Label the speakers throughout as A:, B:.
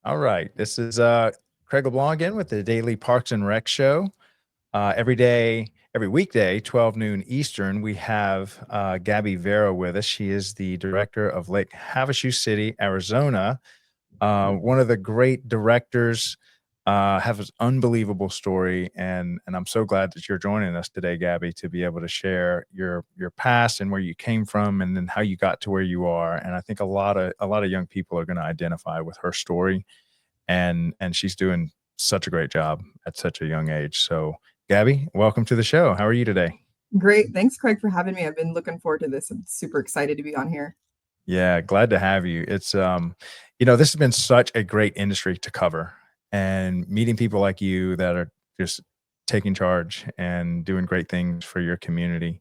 A: All right. This is Craig LeBlanc again with the Daily Parks and Rec Show. Every weekday, 12 noon Eastern, we have Gabby Vera with us. She is the director of Lake Havasu City, Arizona. One of the great directors, have an unbelievable story, and I'm so glad that you're joining us today, Gabby, to be able to share your past and where you came from, and then how you got to where you are. And I think a lot of young people are going to identify with her story, and she's doing such a great job at such a young age. So, Gabby, welcome to the show. How are you today?
B: Great. Thanks, Craig, for having me. I've been looking forward to this. I'm super excited to be on here.
A: Yeah, glad to have you. This has been such a great industry to cover, and meeting people like you that are just taking charge and doing great things for your community.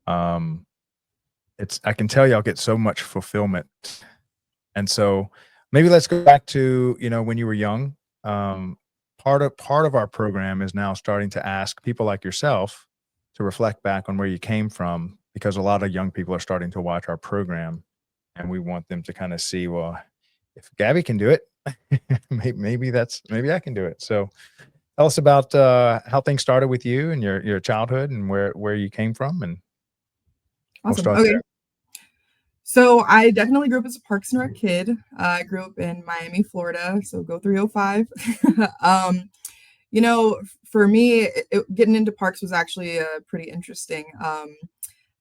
A: Um, I can tell y'all get so much fulfillment. And so maybe let's go back to, when you were young. Um, part of our program is now starting to ask people like yourself to reflect back on where you came from, because a lot of young people are starting to watch our program, and we want them to kind of see, well, if Gabby can do it, maybe I can do it. So tell us about how things started with you and your childhood and where you came from, and we'll
B: Awesome.
A: start
B: Okay.
A: there.
B: So I definitely grew up as a Parks and Rec kid. I grew up in Miami, Florida. So go 305. um, for me, getting into parks was actually pretty interesting.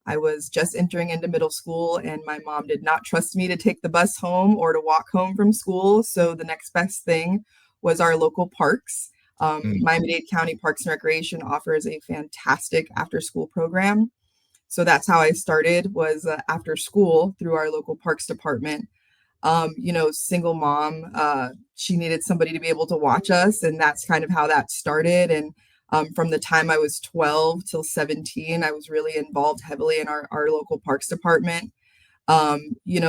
B: I was just entering into middle school, and my mom did not trust me to take the bus home or to walk home from school. So the next best thing was our local parks.
A: Mm,
B: Miami-Dade County Parks and Recreation offers a fantastic after-school program. So that's how I started, was after school through our local parks department. Single mom, she needed somebody to be able to watch us, and that's kind of how that started. And from the time I was 12 till 17, I was really involved heavily in our local parks department.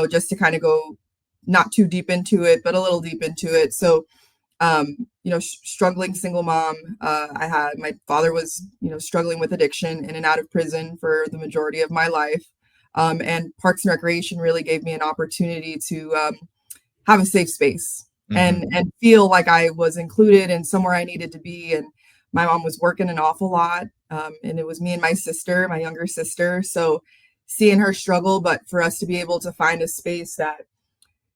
B: Just to kind of go not too deep into it, but a little deep into it. So struggling single mom. I had my father was, struggling with addiction, in and out of prison for the majority of my life. And Parks and Recreation really gave me an opportunity to have a safe space
A: mhm.
B: and feel like I was included and somewhere I needed to be. And my mom was working an awful lot, and it was me and my sister, my younger sister. So seeing her struggle, but for us to be able to find a space that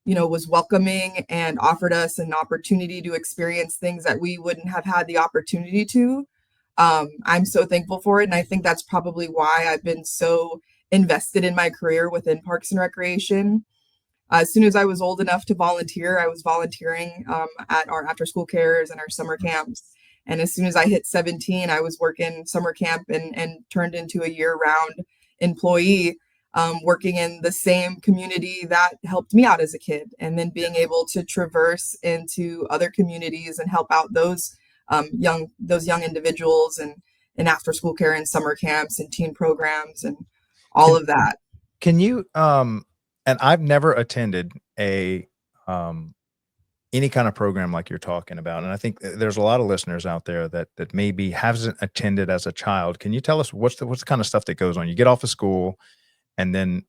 B: was welcoming and offered us an opportunity to experience things that we wouldn't have had the opportunity to. I'm so thankful for it. And I think that's probably why I've been so invested in my career within Parks and Recreation. As soon as I was old enough to volunteer, I was volunteering at our after school cares and our summer camps. And as soon as I hit 17, I was working summer camp and turned into a year round employee, working in the same community that helped me out as a kid. And then being able to traverse into other communities and help out those young individuals and in after school care and summer camps and teen programs and all
A: Can
B: of that.
A: can you and I've never attended a um any kind of program like you're talking about, and I think there's a lot of listeners out there that maybe hasn't attended as a child. Can you tell us what's the kind of stuff that goes on? You get off of school, and then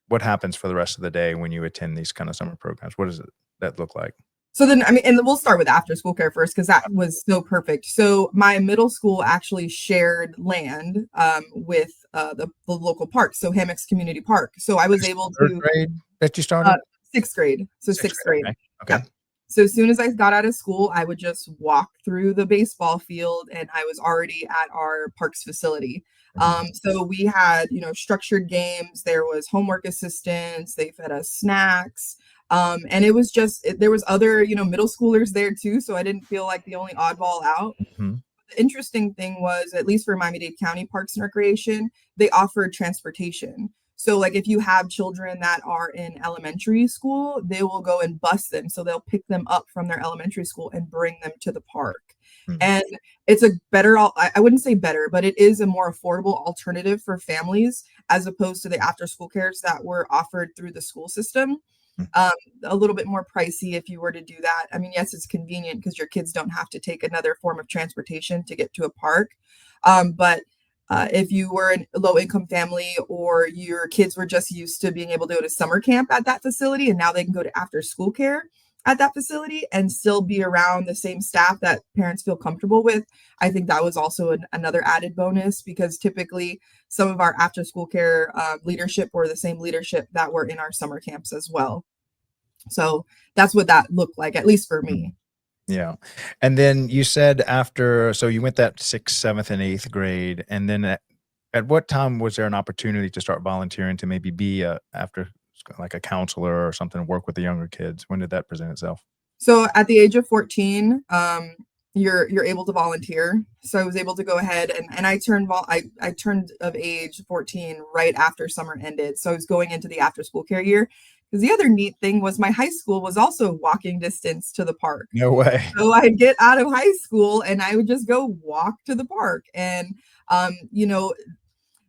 A: what happens for the rest of the day when you attend these kind of summer programs? What does that look like?
B: So then, I mean, and we'll start with after school care first because that was so perfect. So my middle school actually shared land with the local park, so Hammocks Community Park. So I was
A: There's
B: able
A: third
B: to
A: grade that you
B: uh,
A: started?
B: sixth grade. So
A: Sixth
B: sixth
A: grade,
B: grade.
A: okay.
B: Yep.
A: Okay.
B: So as soon as I got out of school, I would just walk through the baseball field, and I was already at our parks facility.
A: Mhm.
B: So we had, structured games. There was homework assistance. They fed us snacks. And it was there was other, middle schoolers there too. So I didn't feel like the only oddball out.
A: Mhm.
B: The interesting thing was, at least for Miami-Dade County Parks and Recreation, they offered transportation. So, like, if you have children that are in elementary school, they will go and bus them. So they'll pick them up from their elementary school and bring them to the park.
A: Mhm.
B: And it's a better, I wouldn't say better, but it is a more affordable alternative for families as opposed to the after school cares that were offered through the school system.
A: Mhm.
B: um, a little bit more pricey if you were to do that. I mean, yes, it's convenient because your kids don't have to take another form of transportation to get to a park. But if you were a low income family or your kids were just used to being able to go to summer camp at that facility and now they can go to after school care, at that facility and still be around the same staff that parents feel comfortable with. I think that was also another added bonus, because typically some of our after school care leadership were the same leadership that were in our summer camps as well. So that's what that looked like, at least for
A: Mhm.
B: me.
A: Yeah. And then you said after, so you went that 6th, 7th, and 8th grade, and then at what time was there an opportunity to start volunteering to maybe be a after like a counselor or something, work with the younger kids? When did that present itself?
B: So at the age of 14, you're able to volunteer. So I was able to go ahead and I turned of age 14 right after summer ended. So I was going into the after school care year. Because the other neat thing was my high school was also walking distance to the park.
A: No way.
B: So I'd get out of high school and I would just go walk to the park. And you know,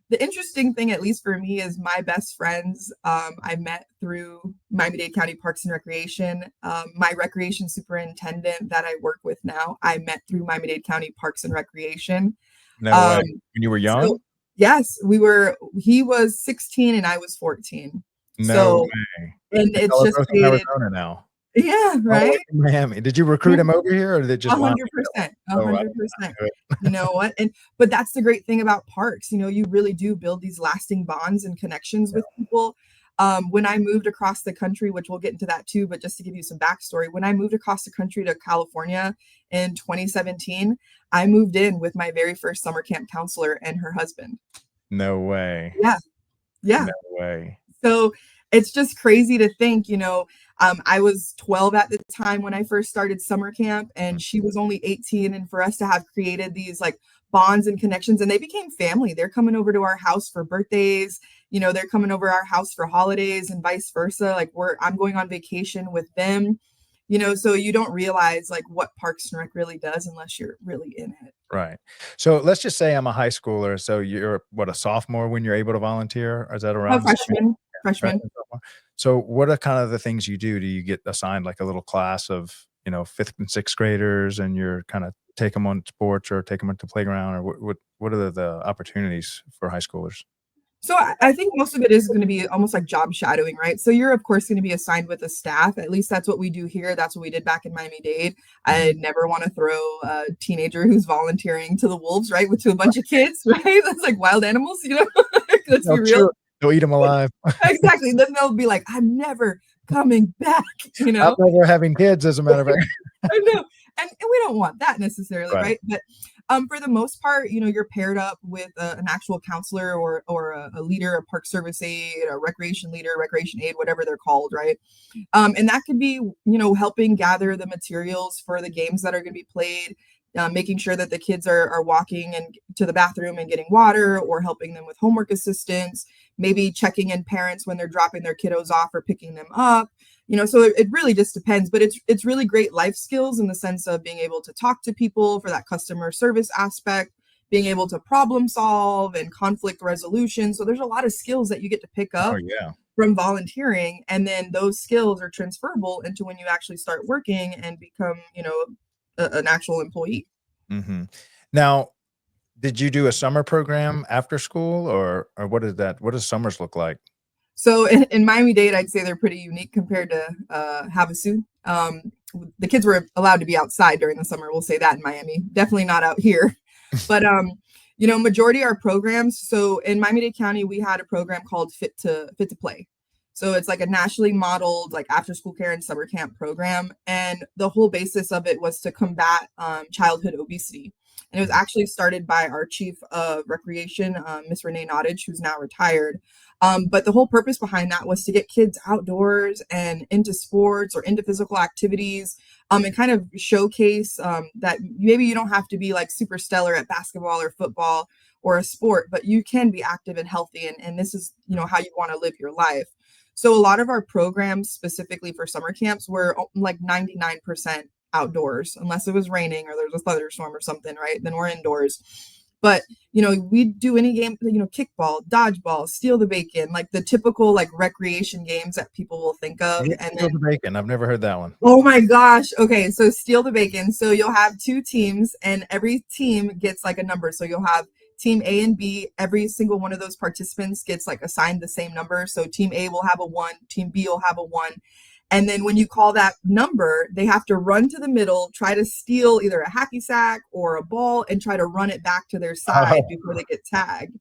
B: the interesting thing, at least for me, is my best friends I met through Miami-Dade County Parks and Recreation. My recreation superintendent that I work with now, I met through Miami-Dade County Parks and Recreation.
A: No way.
B: Um,
A: When you were
B: so
A: young?
B: yes, he was 16 and I was 14.
A: No
B: So,
A: way.
B: and
A: And
B: it's
A: y'all are
B: just
A: both in
B: created,
A: Arizona now.
B: yeah,
A: All the way
B: right?
A: from Miami. Did you recruit him over here or did it just line up that way?
B: 100%, a
A: Oh, I
B: 100%.
A: knew it.
B: You know what? And but that's the great thing about parks, you really do build these lasting bonds and connections with people. When I moved across the country, which we'll get into that too, but just to give you some backstory, when I moved across the country to California in 2017, I moved in with my very first summer camp counselor and her husband.
A: No way.
B: Yeah, yeah.
A: No way.
B: So it's just crazy to think, I was 12 at the time when I first started summer camp,
A: Mm,
B: and she was only 18. And for us to have created these like bonds and connections, and they became family. They're coming over to our house for birthdays, they're coming over our house for holidays and vice versa. Like I'm going on vacation with them, so you don't realize like what Parks and Rec really does unless you're really in it.
A: right. So let's just say I'm a high schooler. So you're what, a sophomore when you're able to volunteer? Or is that
B: A
A: around the same age?
B: freshman, freshman.
A: Freshman, sophomore? So what are kind of the things you do? Do you get assigned like a little class of, 5th and 6th graders and you're kind of take them on sports or take them into the playground or what are the opportunities for high schoolers?
B: So I think most of it is going to be almost like job shadowing, right? So you're of course going to be assigned with a staff. At least that's what we do here. That's what we did back in Miami-Dade.
A: Mhm.
B: I never want to throw a teenager who's volunteering to the wolves, right, with to a bunch of kids, right? That's like wild animals, Let's
A: No,
B: be real.
A: true. They'll eat them alive.
B: Exactly. Then they'll be like, I'm never coming back, you
A: I'm
B: know?
A: never having kids, as a matter of fact.
B: I know. And we don't want that necessarily,
A: Right.
B: right? But for the most part, you're paired up with an actual counselor or a leader, a park service aide, a recreation leader, recreation aide, whatever they're called, right? And that could be, helping gather the materials for the games that are going to be played, making sure that the kids are walking and to the bathroom and getting water, or helping them with homework assistance, maybe checking in parents when they're dropping their kiddos off or picking them up. So it really just depends, but it's really great life skills in the sense of being able to talk to people for that customer service aspect, being able to problem solve and conflict resolution. So there's a lot of skills that you get to pick
A: Oh,
B: up
A: yeah.
B: from volunteering, and then those skills are transferable into when you actually start working and become, an actual employee.
A: Mhm. Now, did you do a summer program after school or what does summers look like?
B: So in Miami-Dade, I'd say they're pretty unique compared to Havasu. The kids were allowed to be outside during the summer. We'll say that in Miami. Definitely not out here. But majority of our programs. So in Miami-Dade County, we had a program called Fit to Play. So it's like a nationally modeled like after school care and summer camp program, and the whole basis of it was to combat childhood obesity. And it was
A: Mhm.
B: actually started by our chief of recreation, Miss Renee Nottage, who's now retired. But the whole purpose behind that was to get kids outdoors and into sports or into physical activities, and kind of showcase that maybe you don't have to be like super stellar at basketball or football or a sport, but you can be active and healthy. And this is, how you want to live your life. So a lot of our programs specifically for summer camps were like 99% outdoors, unless it was raining or there was a thunderstorm or something, right? Then we're indoors. But we do any game, kickball, dodgeball, steal the bacon, like the typical like recreation games that people will think of.
A: What's
B: And
A: Steal
B: then,
A: the Bacon? I've never heard that one.
B: oh my gosh, okay, so steal the bacon. So you'll have two teams, and every team gets like a number. So you'll have team A and B. Every single one of those participants gets like assigned the same number. So team A will have a one, team B will have a one, And then when you call that number, they have to run to the middle, try to steal either a hacky sack or a ball, and try to run it back to their side before they get tagged.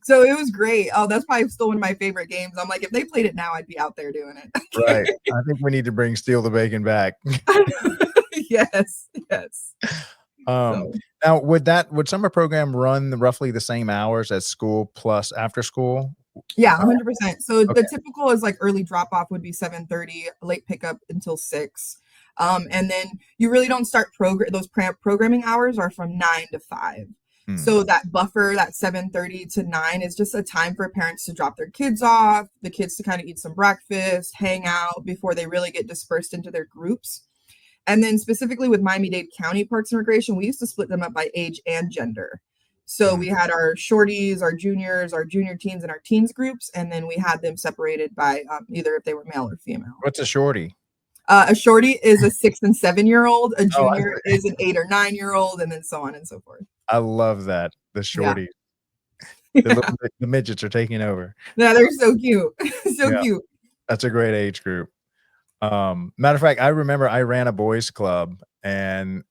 B: So it was great. Oh, that's probably still one of my favorite games. I'm like, if they played it now, I'd be out there doing
A: Right.
B: it.
A: I think we need to bring Steal the Bacon back.
B: Yes, yes.
A: Um,
B: So
A: Now, would summer program run roughly the same hours as school plus after school?
B: yeah,
A: Uh,
B: 100%. So the
A: okay.
B: typical is like early drop off would be 7:30, late pickup until 6. And then you really don't start programming hours are from 9 to 5.
A: Hmm.
B: So that buffer, that 7:30 to 9 is just a time for parents to drop their kids off, the kids to kind of eat some breakfast, hang out before they really get dispersed into their groups. And then specifically with Miami-Dade County Parks and Recreation, we used to split them up by age and gender. So
A: Hmm.
B: we had our shorties, our juniors, our junior teens, and our teens groups, and then we had them separated by either if they were male or female.
A: What's a shorty?
B: A shorty is a 6 and 7 year old, a
A: Oh,
B: junior is an 8 or 9 year old, and then so on and so forth.
A: I love that. The
B: Yeah,
A: shorty.
B: yeah,
A: The midgets are taking over.
B: yeah, they're so cute, so
A: Yeah,
B: cute.
A: that's a great age group. Matter of fact, I remember I ran a boys club, and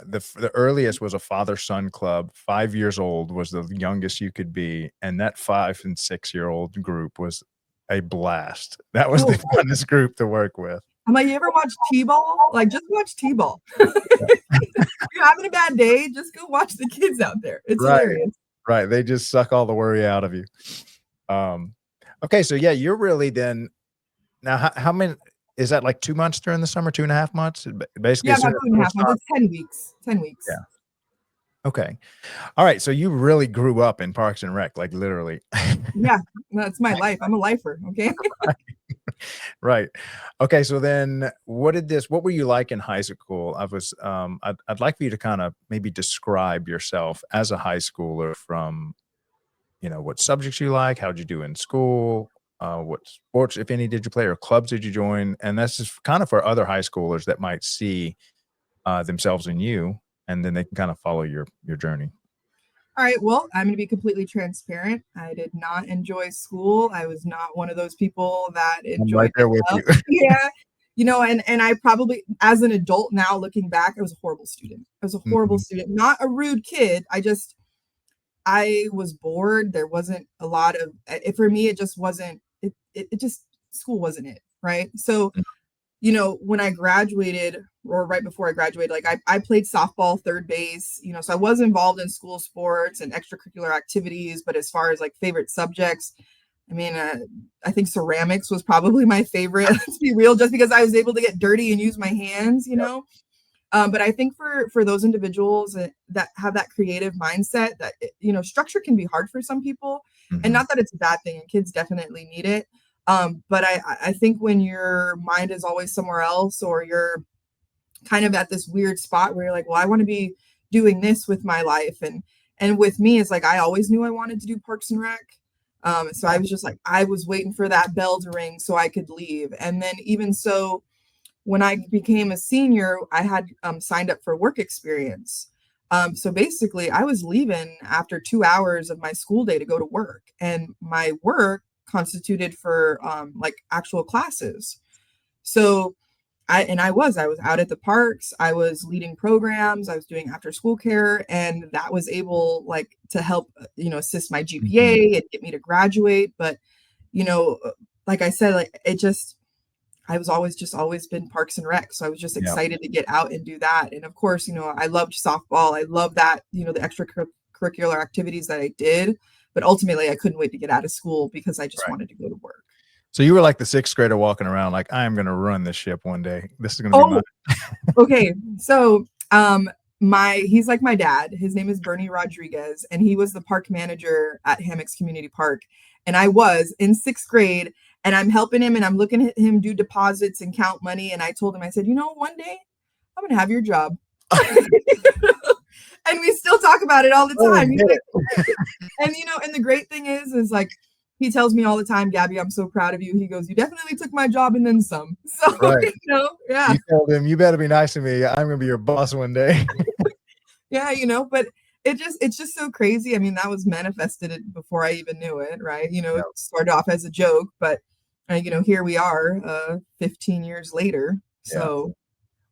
A: the earliest was a father-son club. 5 years old was the youngest you could be, and that 5 and 6-year-old group was a blast. That was the
B: Oh,
A: funnest group to work with.
B: I'm like, you ever watch T-ball? Like, just watch T-ball. You're having a bad day, just go watch the kids out there. It's
A: Right,
B: hilarious.
A: right. They just suck all the worry out of you. Um, okay, so yeah, you're really then now how many is that, like 2 months during the summer, 2.5 months? Basically,
B: Yeah,
A: as soon
B: about
A: as
B: two and a
A: school
B: half months.
A: starts?
B: It's 10 weeks. 10 weeks.
A: Yeah. Okay. All right, so you really grew up in Parks and Rec, like, literally.
B: Yeah, that's my life. I'm a lifer. Okay.
A: Right. Okay, so then what were you like in high school? I'd like for you to kinda maybe describe yourself as a high schooler from, what subjects you like, how'd you do in school, what sports, if any, did you play or clubs did you join? And that's just kind of for other high schoolers that might see, themselves in you, and then they can kinda follow your journey.
B: All right. Well, I'm going to be completely transparent. I did not enjoy school. I was not one of those people that
A: I'm right
B: enjoyed
A: there with
B: the
A: you.
B: yeah. And I probably, as an adult now looking back, I was a horrible student. I was a horrible
A: Mhm.
B: student, not a rude kid. I was bored. There wasn't a lot of, for me, it just wasn't, it just, school wasn't it. Right. So when I graduated or right before I graduated, like I played softball third base, so I was involved in school sports and extracurricular activities. But as far as like favorite subjects, I mean, I think ceramics was probably my favorite, let's be real, just because I was able to get dirty and use my hands.
A: Yep.
B: But I think for those individuals that have that creative mindset, that structure can be hard for some people, and
A: Mhm.
B: not that it's a bad thing, and kids definitely need it. But I think when your mind is always somewhere else, or you're kind of at this weird spot where you're like, well, I want to be doing this with my life, and with me, it's like I always knew I wanted to do Parks and Rec. So I was just like, I was waiting for that bell to ring so I could leave, and then even so when I became a senior, I had signed up for work experience. So basically, I was leaving after 2 hours of my school day to go to work, and my work constituted for like actual classes. So I was out at the parks. I was leading programs. I was doing after school care, and that was able like to help assist my
A: Mhm.
B: GPA and get me to graduate. But you know, like I said, like it just I was always been Parks and Rec, so I was just
A: Yeah.
B: excited to get out and do that. And of course, I loved softball. I love that, the extracurricular activities that I did. But ultimately, I couldn't wait to get out of school because I just
A: Right.
B: wanted to go to work.
A: So you were like the 6th grader walking around like, "I am gonna run this ship one day. This is gonna be mine."
B: Oh, okay. So, he's like my dad. His name is Bernie Rodriguez, and he was the park manager at Hammocks Community Park. And I was in 6th grade, and I'm helping him, and I'm looking at him do deposits and count money. And I told him, I said, one day I'm gonna have your job. And we still talk about it all the
A: Oh,
B: time. He's
A: get
B: like,
A: it.
B: and the great thing is like he tells me all the time, Gabby, I'm so proud of you. He goes, you definitely took my job and then some. So,
A: Right.
B: yeah.
A: You told him, "You better be nice to me. I'm gonna be your boss one day."
B: Yeah, but it's just so crazy. I mean, that was manifested before I even knew it, right? It
A: Yeah.
B: started off as a joke, but here we are, 15 years later.
A: Yeah.
B: So,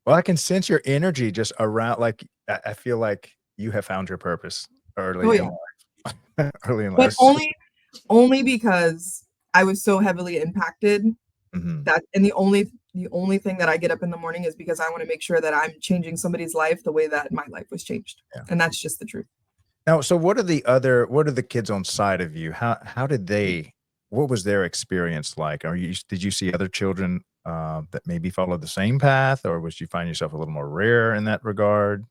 A: Well, I can sense your energy just around, like, I feel like you have found your purpose
B: oh
A: early in
B: yeah,
A: life. Early in life.
B: but only because I was so heavily impacted
A: Mhm.
B: that, and the only thing that I get up in the morning is because I want to make sure that I'm changing somebody's life the way that my life was changed.
A: Yeah.
B: And that's just the truth.
A: Now, so what are the kids on side of you? How did they what was their experience like? Did you see other children, that maybe followed the same path, or was you find yourself a little more rare in that regard?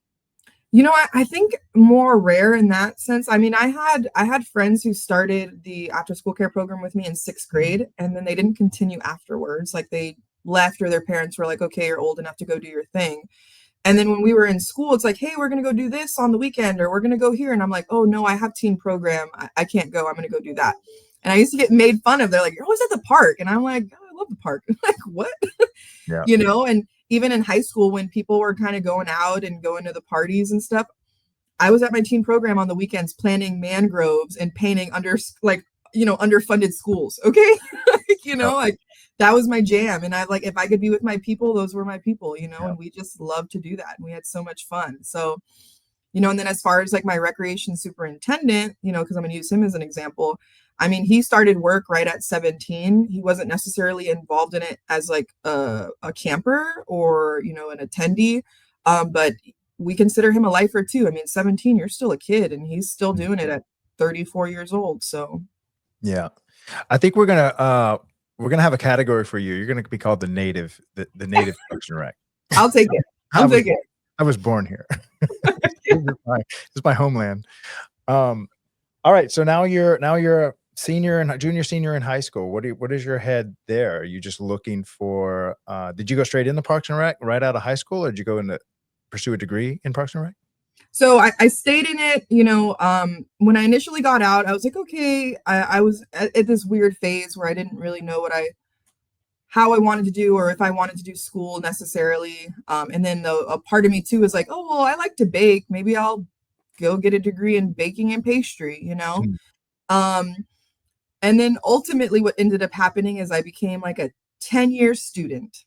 B: I think more rare in that sense. I mean, I had friends who started the after school care program with me in sixth
A: Mhm.
B: grade, and then they didn't continue afterwards. Like they left, or their parents were like, "Okay, you're old enough to go do your thing." And then when we were in school, it's like, "Hey, we're gonna go do this on the weekend, or we're gonna go here." And I'm like, "Oh no, I have teen program. I can't go. I'm gonna go do that." And I used to get made fun of. They're like, "You're always at the park," and I'm like, "Oh, I love the park." Like what?
A: Yeah.
B: And even in high school when people were kind of going out and going to the parties and stuff, I was at my teen program on the weekends planting mangroves and painting underfunded schools. Okay.
A: Yep.
B: Like that was my jam. And I like, if I could be with my people, those were my people,
A: Yep.
B: and we just loved to do that. And we had so much fun. So, and then as far as like my recreation superintendent, because I'm going to use him as an example. I mean, he started work right at 17. He wasn't necessarily involved in it as like a camper or, an attendee. But we consider him a lifer too. I mean, 17, you're still a kid and he's still
A: Mhm.
B: doing it at 34 years old. So
A: Yeah. I think we're gonna have a category for you. You're gonna be called the native Parks and Rec.
B: I'll take it.
A: I
B: I'll
A: was
B: take
A: born
B: it.
A: I was born here. This is my homeland. Um, all right, so now you're a senior and junior, senior in high school. What is your head there? Are you just looking for, did you go straight into Parks and Rec right out of high school, or did you go into pursue a degree in Parks and Rec?
B: So I stayed in it, when I initially got out, I was like, okay, I was at this weird phase where I didn't really know how I wanted to do, or if I wanted to do school necessarily. And then a part of me too is like, oh, well, I like to bake. Maybe I'll go get a degree in baking and pastry.
A: Mm.
B: Um, and then ultimately what ended up happening is I became like a 10-year student.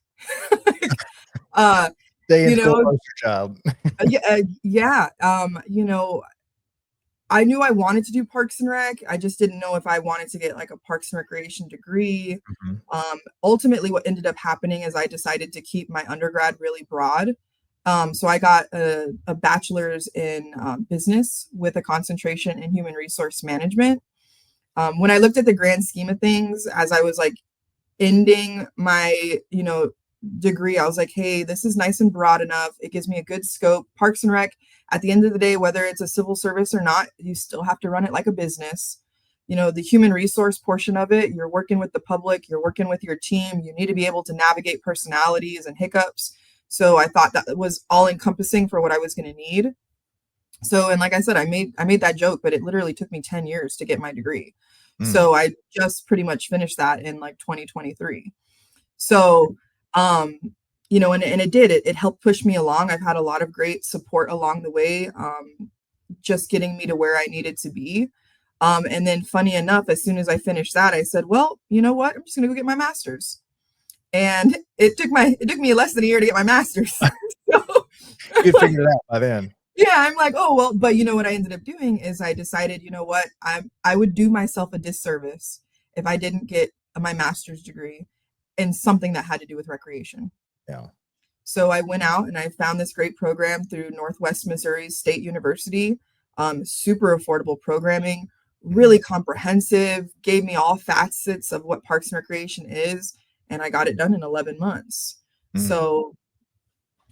B: uh,
A: Stay in
B: you
A: school,
B: know,
A: poster child.
B: yeah, yeah. I knew I wanted to do Parks and Rec. I just didn't know if I wanted to get like a Parks and Recreation degree.
A: Mhm.
B: Ultimately, what ended up happening is I decided to keep my undergrad really broad. So I got a bachelor's in business with a concentration in human resource management. When I looked at the grand scheme of things, as I was like ending my, degree, I was like, hey, this is nice and broad enough. It gives me a good scope. Parks and Rec, at the end of the day, whether it's a civil service or not, you still have to run it like a business. The human resource portion of it, you're working with the public, you're working with your team, you need to be able to navigate personalities and hiccups. So I thought that was all encompassing for what I was going to need. So, and like I said, I made that joke, but it literally took me 10 years to get my degree.
A: Mm.
B: So I just pretty much finished that in like 2023. So, um, and it did, it helped push me along. I've had a lot of great support along the way, just getting me to where I needed to be. And then funny enough, as soon as I finished that, I said, well, you know what? I'm just going to go get my master's. And it took me less than a year to get my master's. So,
A: You'd figured it out by then.
B: yeah, I'm like, oh well, but what I ended up doing is I decided, what, I would do myself a disservice if I didn't get my master's degree in something that had to do with recreation.
A: Yeah.
B: So I went out and I found this great program through Northwest Missouri State University. Super affordable programming,
A: Mhm.
B: really comprehensive, gave me all facets of what Parks and Recreation is, and I got it done in 11 months.
A: Mm.
B: So,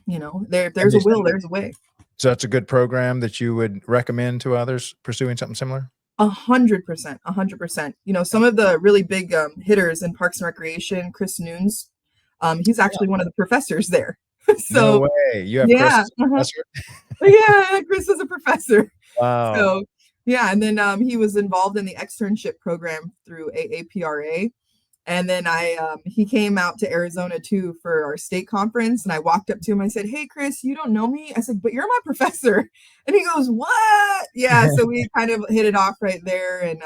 B: if
A: And
B: there's a
A: they
B: will, there's a way.
A: So that's a good program that you would recommend to others pursuing something similar?
B: 100%, 100%.
A: Yeah.
B: Some of the really big hitters in Parks and Recreation, Chris Nunes, he's
A: Yeah.
B: actually one of the professors there.
A: No
B: So,
A: way. You have Chris
B: yeah,
A: as a professor?
B: yeah, Chris is a professor.
A: Wow.
B: So, yeah, and then he was involved in the externship program through AAPRA. And then he came out to Arizona too for our state conference. And I walked up to him. I said, hey, Chris, you don't know me? I said, but you're my professor. And he goes, what? Yeah. So we kind of hit it off right there. And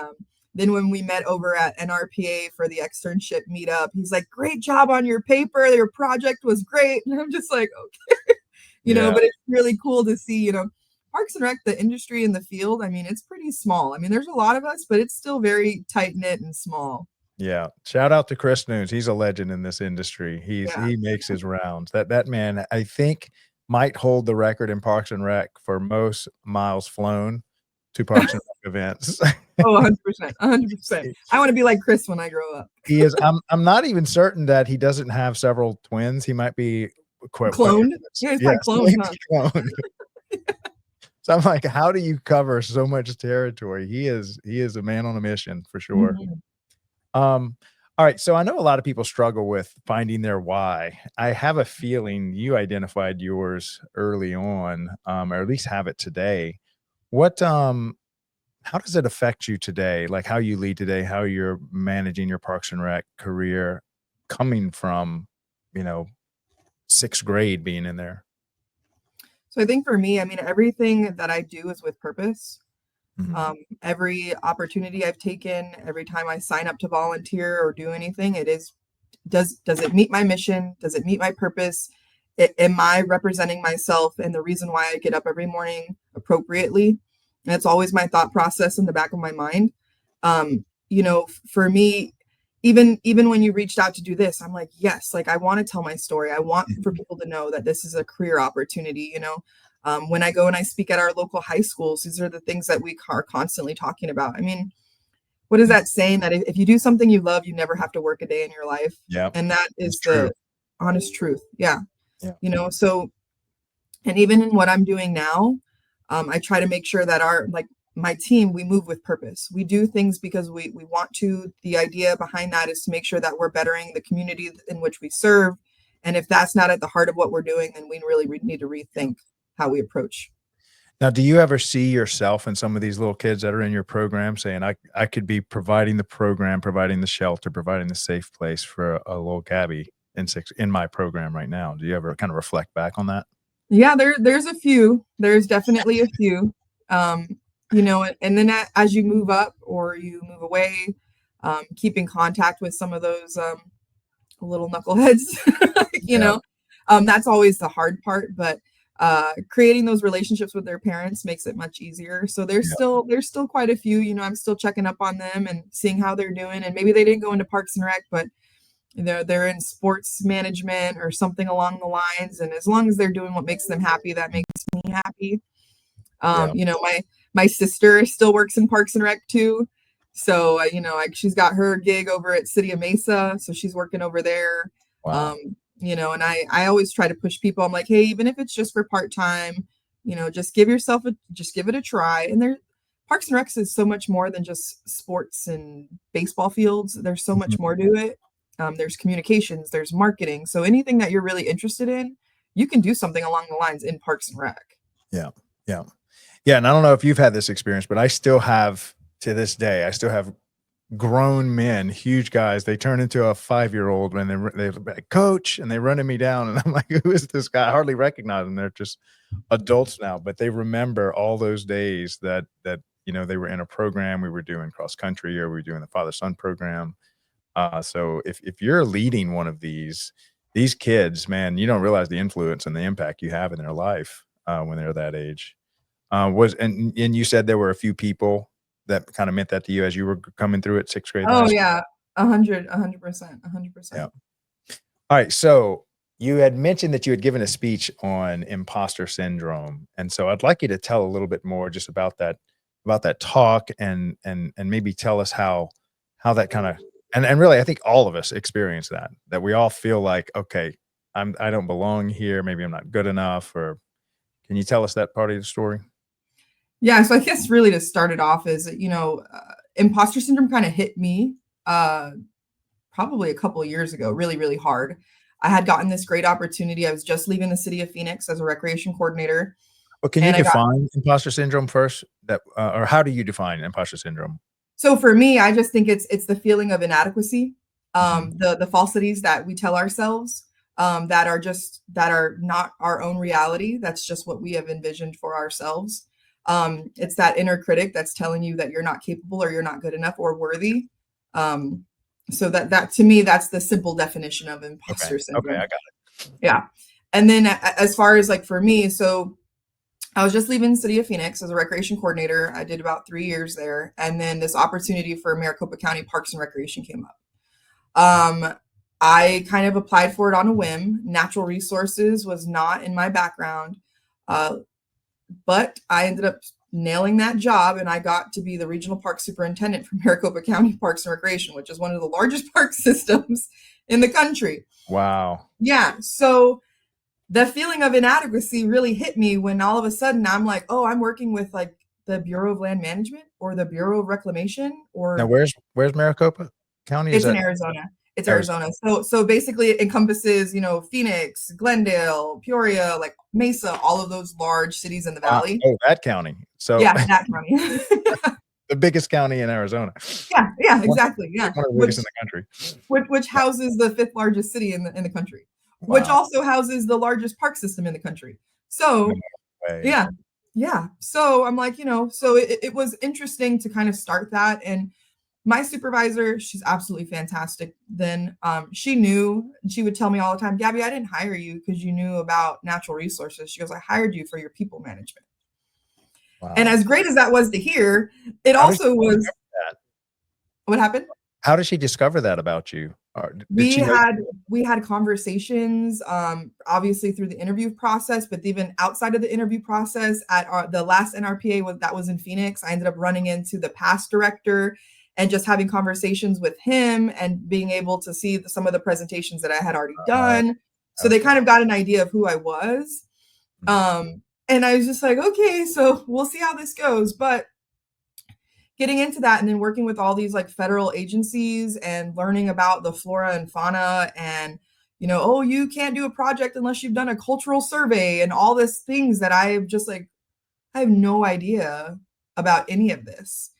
B: Then when we met over at NRPA for the externship meetup, he's like, "Great job on your paper. Your project was great." And I'm just like, "Okay."
A: Yeah.
B: But it's really cool to see, Parks and Rec, the industry in the field. I mean, it's pretty small. I mean, there's a lot of us, but it's still very tight knit and small.
A: Yeah. Shout out to Chris Nunes. He's a legend in this industry.
B: Yeah.
A: He makes his rounds. That man, I think, might hold the record in Parks and Rec for most miles flown to Parks and Rec events.
B: Oh, 100%. 100%. I want to be like Chris when I grow up.
A: He is. I'm not even certain that he doesn't have several twins. He might be
B: Cloned? Yeah, he's
A: yes,
B: probably cloned, huh?
A: cloned. So I'm like, how do you cover so much territory? He is a man on a mission for sure.
B: Mhm.
A: All right. So I know a lot of people struggle with finding their why. I have a feeling you identified yours early on, or at least have it today. What how does it affect you today? Like how you lead today, how you're managing your Parks and Rec career coming from, you know, sixth grade being in there?
B: So I think for me, I mean, everything that I do is with purpose.
A: Mhm.
B: Every opportunity I've taken, every time I sign up to volunteer or do anything, it is does it meet my mission? Does it meet my purpose? Am I representing myself and the reason why I get up every morning appropriately? And it's always my thought process in the back of my mind. For me, even when you reached out to do this, I'm like, yes, like I want to tell my story. I want for people to know that this is a career opportunity. When I go and I speak at our local high schools, these are the things that we are constantly talking about. I mean, what is that saying that if you do something you love, you never have to work a day in your life?
A: Yeah,
B: And that
A: it's
B: is
A: true.
B: the honest truth. Yeah.
A: Yeah.
B: So, and even in what I'm doing now, I try to make sure that my team, we move with purpose. We do things because we want to. The idea behind that is to make sure that we're bettering the community in which we serve. And if that's not at the heart of what we're doing, then we really need to rethink how we approach.
A: Now, do you ever see yourself in some of these little kids that are in your program saying, I could be providing the program, providing the shelter, providing the safe place for a little Gabby in my program right now? Do you ever kind of reflect back on that?
B: Yeah, there's a few. There's definitely a few. And then as you move up or you move away, keep in contact with some of those little knuckleheads, you
A: Yeah.
B: know, that's always the hard part. But creating those relationships with their parents makes it much easier. So
A: Yeah.
B: there's still quite a few. I'm still checking up on them and seeing how they're doing. And maybe they didn't go into Parks and Rec, but they're in sports management or something along the lines. And as long as they're doing what makes them happy, that makes me happy.
A: Yeah.
B: My sister still works in Parks and Rec too. So, she's got her gig over at City of Mesa. So she's working over there.
A: Wow.
B: And I always try to push people. I'm like, hey, even if it's just for part-time, just just give it a try. And Parks and Rec is so much more than just sports and baseball fields. There's so much
A: Mhm.
B: more to it. There's communications, there's marketing. So anything that you're really interested in, you can do something along the lines in Parks and Rec.
A: Yeah. Yeah. Yeah. And I don't know if you've had this experience, but I still have to this day, I still have grown men, huge guys. They turn into a 5-year-old when they're like, coach, and they running me down. And I'm like, who is this guy? I hardly recognize them. They're just adults now, but they remember all those days that they were in a program. We were doing cross country or we were doing the father son program. So if you're leading one of these kids, man, you don't realize the influence and the impact you have in their life when they're that age. And you said there were a few people that kind of meant that to you as you were coming through at sixth grade in high
B: Oh
A: school.
B: yeah, 100%,
A: Yeah.
B: 100%.
A: All right. So you had mentioned that you had given a speech on imposter syndrome, and so I'd like you to tell a little bit more just about that talk and maybe tell us how that kind of and really I think all of us experience that we all feel like okay I don't belong here, maybe I'm not good enough, or can you tell us that part of the story?
B: Yeah, so I guess really to start it off is, imposter syndrome kind of hit me uh, probably a couple of years ago, really, really hard. I had gotten this great opportunity. I was just leaving the city of Phoenix as a recreation coordinator,
A: Well, can you
B: and I got
A: define imposter syndrome first? That or how do you define imposter syndrome?
B: so for me, I just think it's the feeling of inadequacy,
A: Mhm.
B: the falsities that we tell ourselves, that are not our own reality. That's just what we have envisioned for ourselves. It's that inner critic that's telling you that you're not capable or you're not good enough or worthy. So that to me, that's the simple definition of
A: Okay.
B: imposter
A: Okay.
B: syndrome.
A: I got
B: Yeah. And then as far as like for me, so I was just leaving the city of Phoenix as a recreation coordinator. I did about 3 years there. And then this opportunity for Maricopa County Parks and Recreation came up. I kind of applied for it on a whim. Natural resources was not in my background. But I ended up nailing that job, and I got to be the regional park superintendent for Maricopa County Parks and Recreation, which is one of the largest park systems in the country.
A: it. Wow.
B: Yeah. So the feeling of inadequacy really hit me when all of a sudden I'm like, oh, I'm working with like the Bureau of Land Management or the Bureau of Reclamation,
A: Now,
B: or
A: where's Maricopa County? Is
B: it's in
A: that
B: Arizona. It's
A: Arizona?
B: Arizona. So basically it encompasses, Phoenix, Glendale, Peoria, like Mesa, all of those large cities in the
A: Wow.
B: valley.
A: Oh, that county. So
B: Yeah, that county.
A: the biggest county in Arizona.
B: Yeah, exactly. Yeah.
A: One of the
B: Which
A: biggest in the country.
B: which
A: Yeah.
B: houses the fifth largest city in the country, which
A: Wow.
B: also houses the largest park system in the country.
A: No
B: So
A: way.
B: yeah, yeah. So I'm like, so it was interesting to kind of start that. And my supervisor, she's absolutely fantastic. Then she knew, she would tell me all the time, Gabby, I didn't hire you because you knew about natural resources. She goes, I hired you for your people management. And
A: Wow.
B: as great as that was to hear, it
A: How did
B: also
A: she
B: was
A: discover that?
B: what happened.
A: How did she discover that about you? Or did
B: we
A: she know?
B: had we had conversations, obviously through the interview process, but even outside of the interview process at the last NRPA that was in Phoenix. I ended up running into the past director and just having conversations with him and being able to see some of the presentations that I had already
A: Oh,
B: done. So they
A: okay.
B: kind of got an idea of who I was.
A: Mhm.
B: And I was just like, okay, so we'll see how this goes. But getting into that and then working with all these like federal agencies and learning about the flora and fauna, and oh, you can't do a project unless you've done a cultural survey and all these things that I've just like, I have no idea about any of this.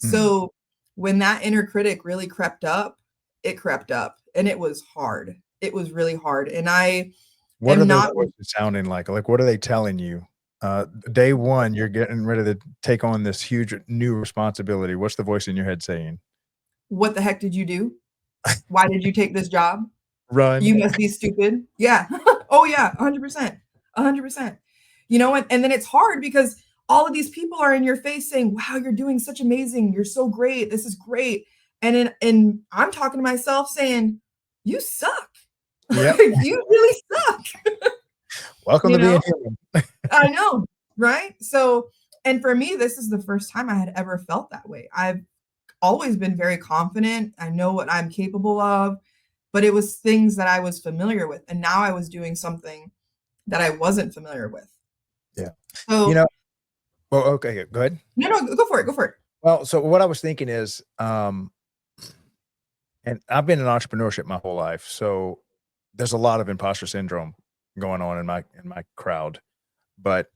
A: Mhm.
B: So when that inner critic really crept up, it crept up and it was hard. It was really hard. And I
A: What are
B: am
A: those
B: not
A: voices sounding like? Like, what are they telling you? Day one, you're getting ready to take on this huge new responsibility. What's the voice in your head saying?
B: what the heck did you do? Why did you take this job? You
A: Run.
B: must be stupid. Yeah. Oh yeah, 100%. 100%. And then it's hard because all of these people are in your face saying, "Wow, you're doing such amazing. You're so great. This is great." And I'm talking to myself saying, "You suck.
A: Yep.
B: You really suck."
A: Welcome
B: You
A: to being
B: know?
A: human.
B: I know, right? So, and for me, this is the first time I had ever felt that way. I've always been very confident. I know what I'm capable of, but it was things that I was familiar with. And now I was doing something that I wasn't familiar with.
A: Yeah. You
B: So,
A: know, well, okay, go ahead.
B: no, go for it. Go for it.
A: Well, so what I was thinking is, and I've been in entrepreneurship my whole life, so there's a lot of imposter syndrome going on in my crowd. But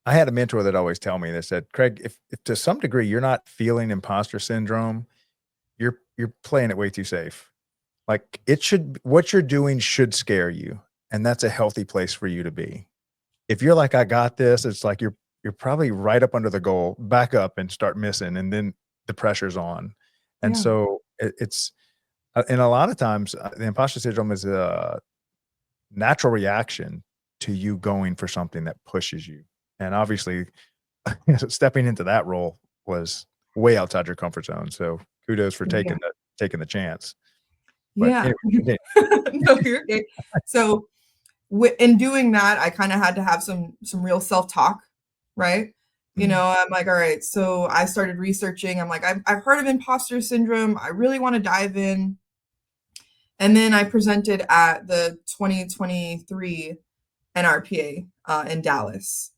A: I had a mentor that always tell me, they said, Craig, if to some degree you're not feeling imposter syndrome, you're playing it way too safe. Like it should, what you're doing should scare you, and that's a healthy place for you to be. If you're like, I got this, it's like you're probably right up under the goal, back up and start missing, and then the pressure's on. And
B: Yeah.
A: so it's and a lot of times the imposter syndrome is a natural reaction to you going for something that pushes you. And obviously, stepping into that role was way outside your comfort zone. So kudos for
B: Yeah.
A: taking the chance. But
B: Yeah.
A: anyway, continue.
B: No, you're okay. So, in doing that, I kind of had to have some real self-talk, right?
A: Mm,
B: I'm like, all right. So I started researching. I'm like, I've heard of imposter syndrome. I really want to dive in. And then I presented at the 2023 NRPA in Dallas.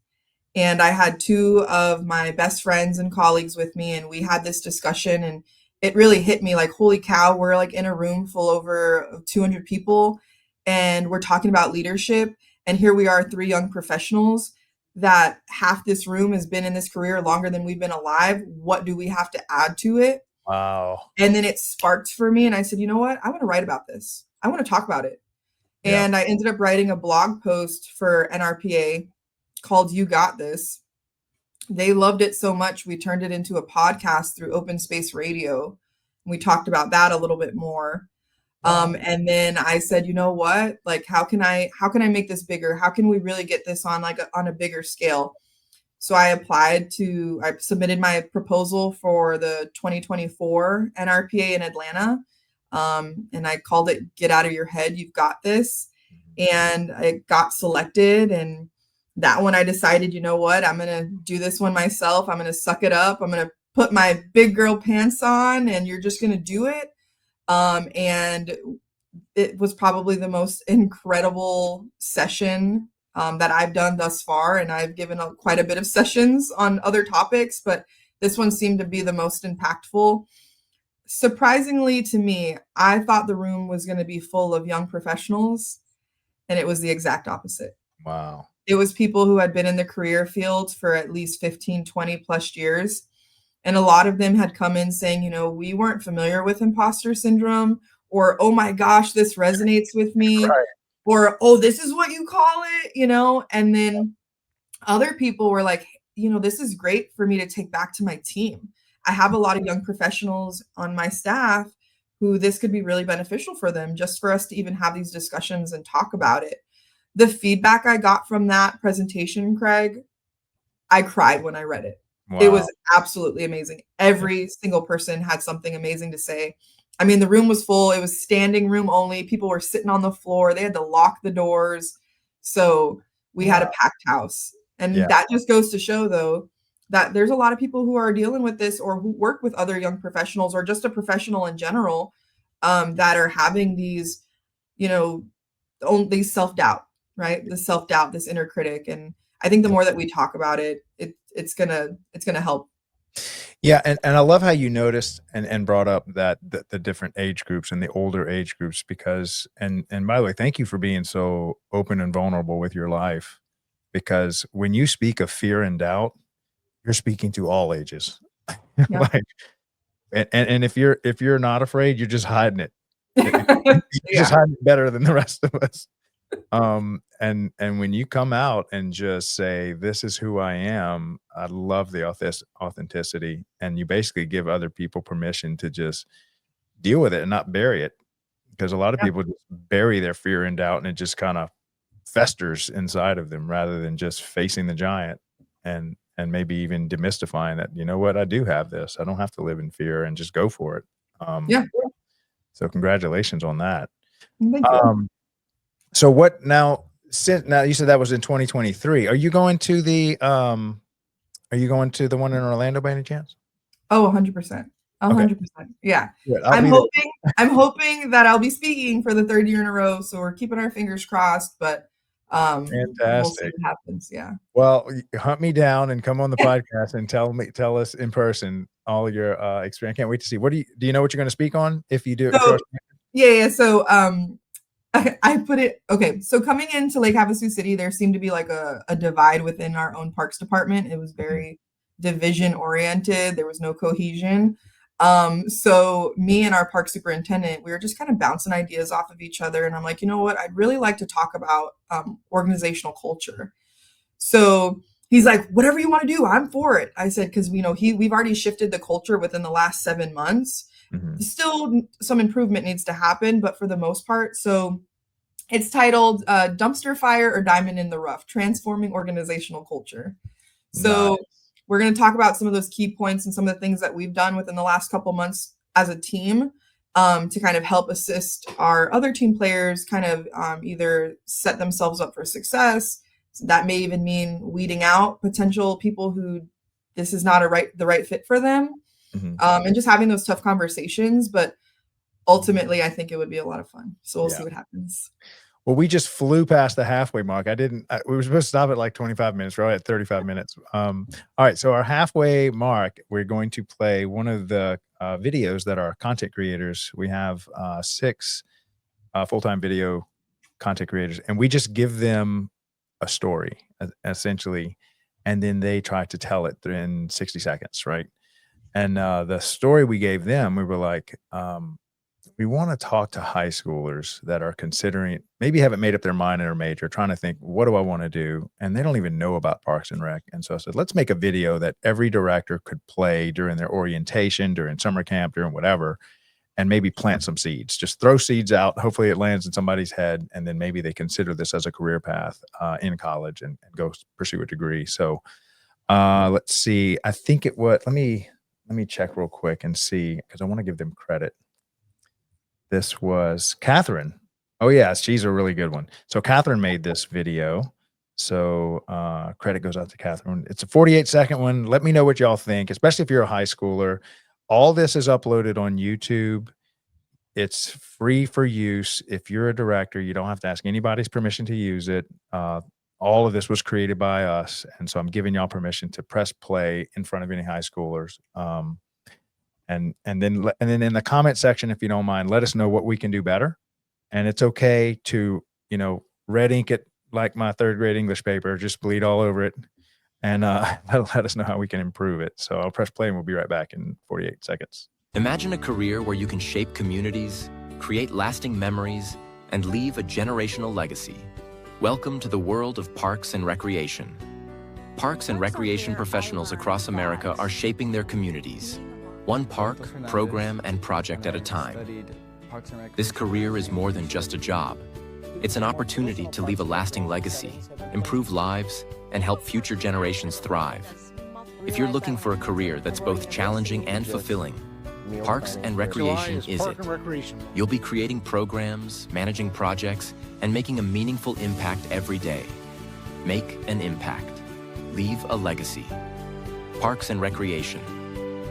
B: And I had two of my best friends and colleagues with me, and we had this discussion. And it really hit me like, holy cow, we're like in a room full over 200 people, and we're talking about leadership. And here we are, three young professionals that half this room has been in this career longer than we've been alive. What do we have to add to it?
A: wow.
B: And then it sparked for me. And I said, you know what? I want to write about this. I want to talk about it.
A: Yeah.
B: And I ended up writing a blog post for NRPA called You Got This. They loved it so much, we turned it into a podcast through Open Space Radio. We talked about that a little bit more.
A: Wow.
B: And then I said, you know what? Like, how can I make this bigger? How can we really get this on on a bigger scale? So I submitted my proposal for the 2024 NRPA in Atlanta. And I called it Get Out of Your Head, You've Got This. And I got selected. And that one I decided, you know what? I'm going to do this one myself. I'm going to suck it up. I'm going to put my big girl pants on, and you're just going to do it. And it was probably the most incredible session that I've done thus far. And I've given quite a bit of sessions on other topics, but this one seemed to be the most impactful. Surprisingly to me, I thought the room was going to be full of young professionals, and it was the exact opposite.
A: Wow.
B: It was people who had been in the career field for at least 15, 20 plus years. And a lot of them had come in saying, we weren't familiar with imposter syndrome, or, oh my gosh, this resonates with me,
A: Right.
B: or, oh, this is what you call it. And then other people were like, this is great for me to take back to my team. I have a lot of young professionals on my staff who this could be really beneficial for them, just for us to even have these discussions and talk about it. The feedback I got from that presentation, Craig, I cried when I read it. It
A: Wow.
B: was absolutely amazing. Every single person had something amazing to say. I mean, the room was full. It was standing room only. People were sitting on the floor. They had to lock the doors. So we had a
A: Wow.
B: packed house. And
A: Yeah.
B: that just goes to show, though, that there's a lot of people who are dealing with this, or who work with other young professionals, or just a professional in general, that are having these, these self-doubt, right? The self-doubt, this inner critic. And I think the more that we talk about it, it's gonna help.
A: Yeah, and I love how you noticed and brought up that the different age groups and the older age groups, because and by the way, thank you for being so open and vulnerable with your life, because when you speak of fear and doubt, you're speaking to all ages.
B: Yeah.
A: Like, and if you're not afraid, you're just hiding it. You're just
B: Yeah.
A: hiding it better than the rest of us. And when you come out and just say, "This is who I am," I love the authenticity, and you basically give other people permission to just deal with it and not bury it, because a lot of
B: Yeah.
A: people just bury their fear and doubt, and it just kinda festers inside of them rather than just facing the giant and maybe even demystifying that, "You know what? I do have this. I don't have to live in fear," and just go for it.
B: Yeah.
A: So congratulations on that.
B: Thank you.
A: Um So what now, since now you said that was in 2023, are you going to the one in Orlando by any chance?
B: Oh, 100%.
A: Okay,
B: 100%. Yeah.
A: good. I'll
B: I'm
A: be there.
B: hoping I'm hoping that I'll be speaking for the 3rd year in a row, so we're keeping our fingers crossed, but we'll see
A: Fantastic.
B: what happens. Yeah.
A: Well, hunt me down and come on the podcast and tell us in person all your, experience. I can't wait to see. Do you know what you're gonna speak on if you
B: So
A: are.
B: yeah. So I put it okay. So coming into Lake Havasu City, there seemed to be like a divide within our own parks department. It was
A: Mhm,
B: very division oriented. There was no cohesion. So me and our park superintendent, we were just kind of bouncing ideas off of each other. And I'm like, you know what? I'd really like to talk about organizational culture. So he's like, whatever you want to do, I'm for it. I said, because we've already shifted the culture within the last 7 months.
A: mhm.
B: Still, some improvement needs to happen, but for the most part, so it's titled Dumpster Fire or Diamond in the Rough, Transforming Organizational Culture. So
A: Nice.
B: we're going to talk about some of those key points and some of the things that we've done within the last couple months as a team, to kind of help assist our other team players kind of either set themselves up for success. So that may even mean weeding out potential people who this is not the right fit for them,
A: Mhm.
B: and just having those tough conversations. But ultimately, I think it would be a lot of fun. So we'll
A: Yeah.
B: see what happens.
A: Well, we just flew past the halfway mark. We were supposed to stop at like 25 minutes. We're at 35 minutes. All right. So our halfway mark, we're going to play one of the videos that our content creators, we have 6 full-time video content creators, and we just give them a story essentially, and then they try to tell it in 60 seconds. Right. And the story we gave them, we were like, we want to talk to high schoolers that are considering, maybe haven't made up their mind in their major, trying to think, what do I want to do? And they don't even know about Parks and Rec. And so I said, let's make a video that every director could play during their orientation, during summer camp, during whatever, and maybe plant some seeds. Just throw seeds out. Hopefully it lands in somebody's head. And then maybe they consider this as a career path in college and go pursue a degree. So let's see. I think it would, let me check real quick and see, because I want to give them credit. This was Catherine. Oh, yeah, she's a really good one. So Catherine made this video. So credit goes out to Catherine. It's a 48-second one. Let me know what y'all think, especially if you're a high schooler. All this is uploaded on YouTube. It's free for use. If you're a director, you don't have to ask anybody's permission to use it. All of this was created by us. And so I'm giving y'all permission to press play in front of any high schoolers. And then in the comment section, if you don't mind, let us know what we can do better. And it's okay to, red ink it like my third grade English paper, just bleed all over it, and let us know how we can improve it. So I'll press play and we'll be right back in 48 seconds.
C: Imagine a career where you can shape communities, create lasting memories, and leave a generational legacy. Welcome to the world of parks and recreation. Parks and recreation professionals across America are shaping their communities, one park, program, and project at a time. This career is more than just a job. It's an opportunity to leave a lasting legacy, improve lives, and help future generations thrive. If you're looking for a career that's both challenging and fulfilling, Parks and Recreation is it. You'll be creating programs, managing projects, and making a meaningful impact every day. Make an impact. Leave a legacy. Parks and Recreation.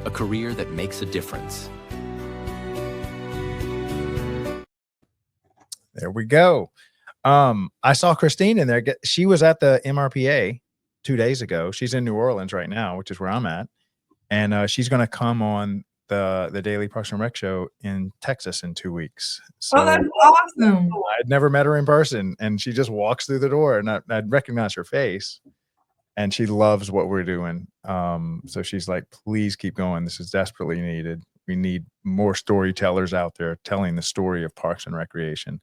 C: A career that makes a difference.
A: There we go. I saw Christine in there. She was at the MRPA 2 days ago. She's in New Orleans right now, which is where I'm at. And she's going to come on the Daily Parks and Rec show in Texas in 2 weeks. So
B: Oh, that's awesome.
A: I'd never met her in person, and she just walks through the door, and I'd recognize her face. And she loves what we're doing. So she's like, please keep going. This is desperately needed. We need more storytellers out there telling the story of Parks and Recreation.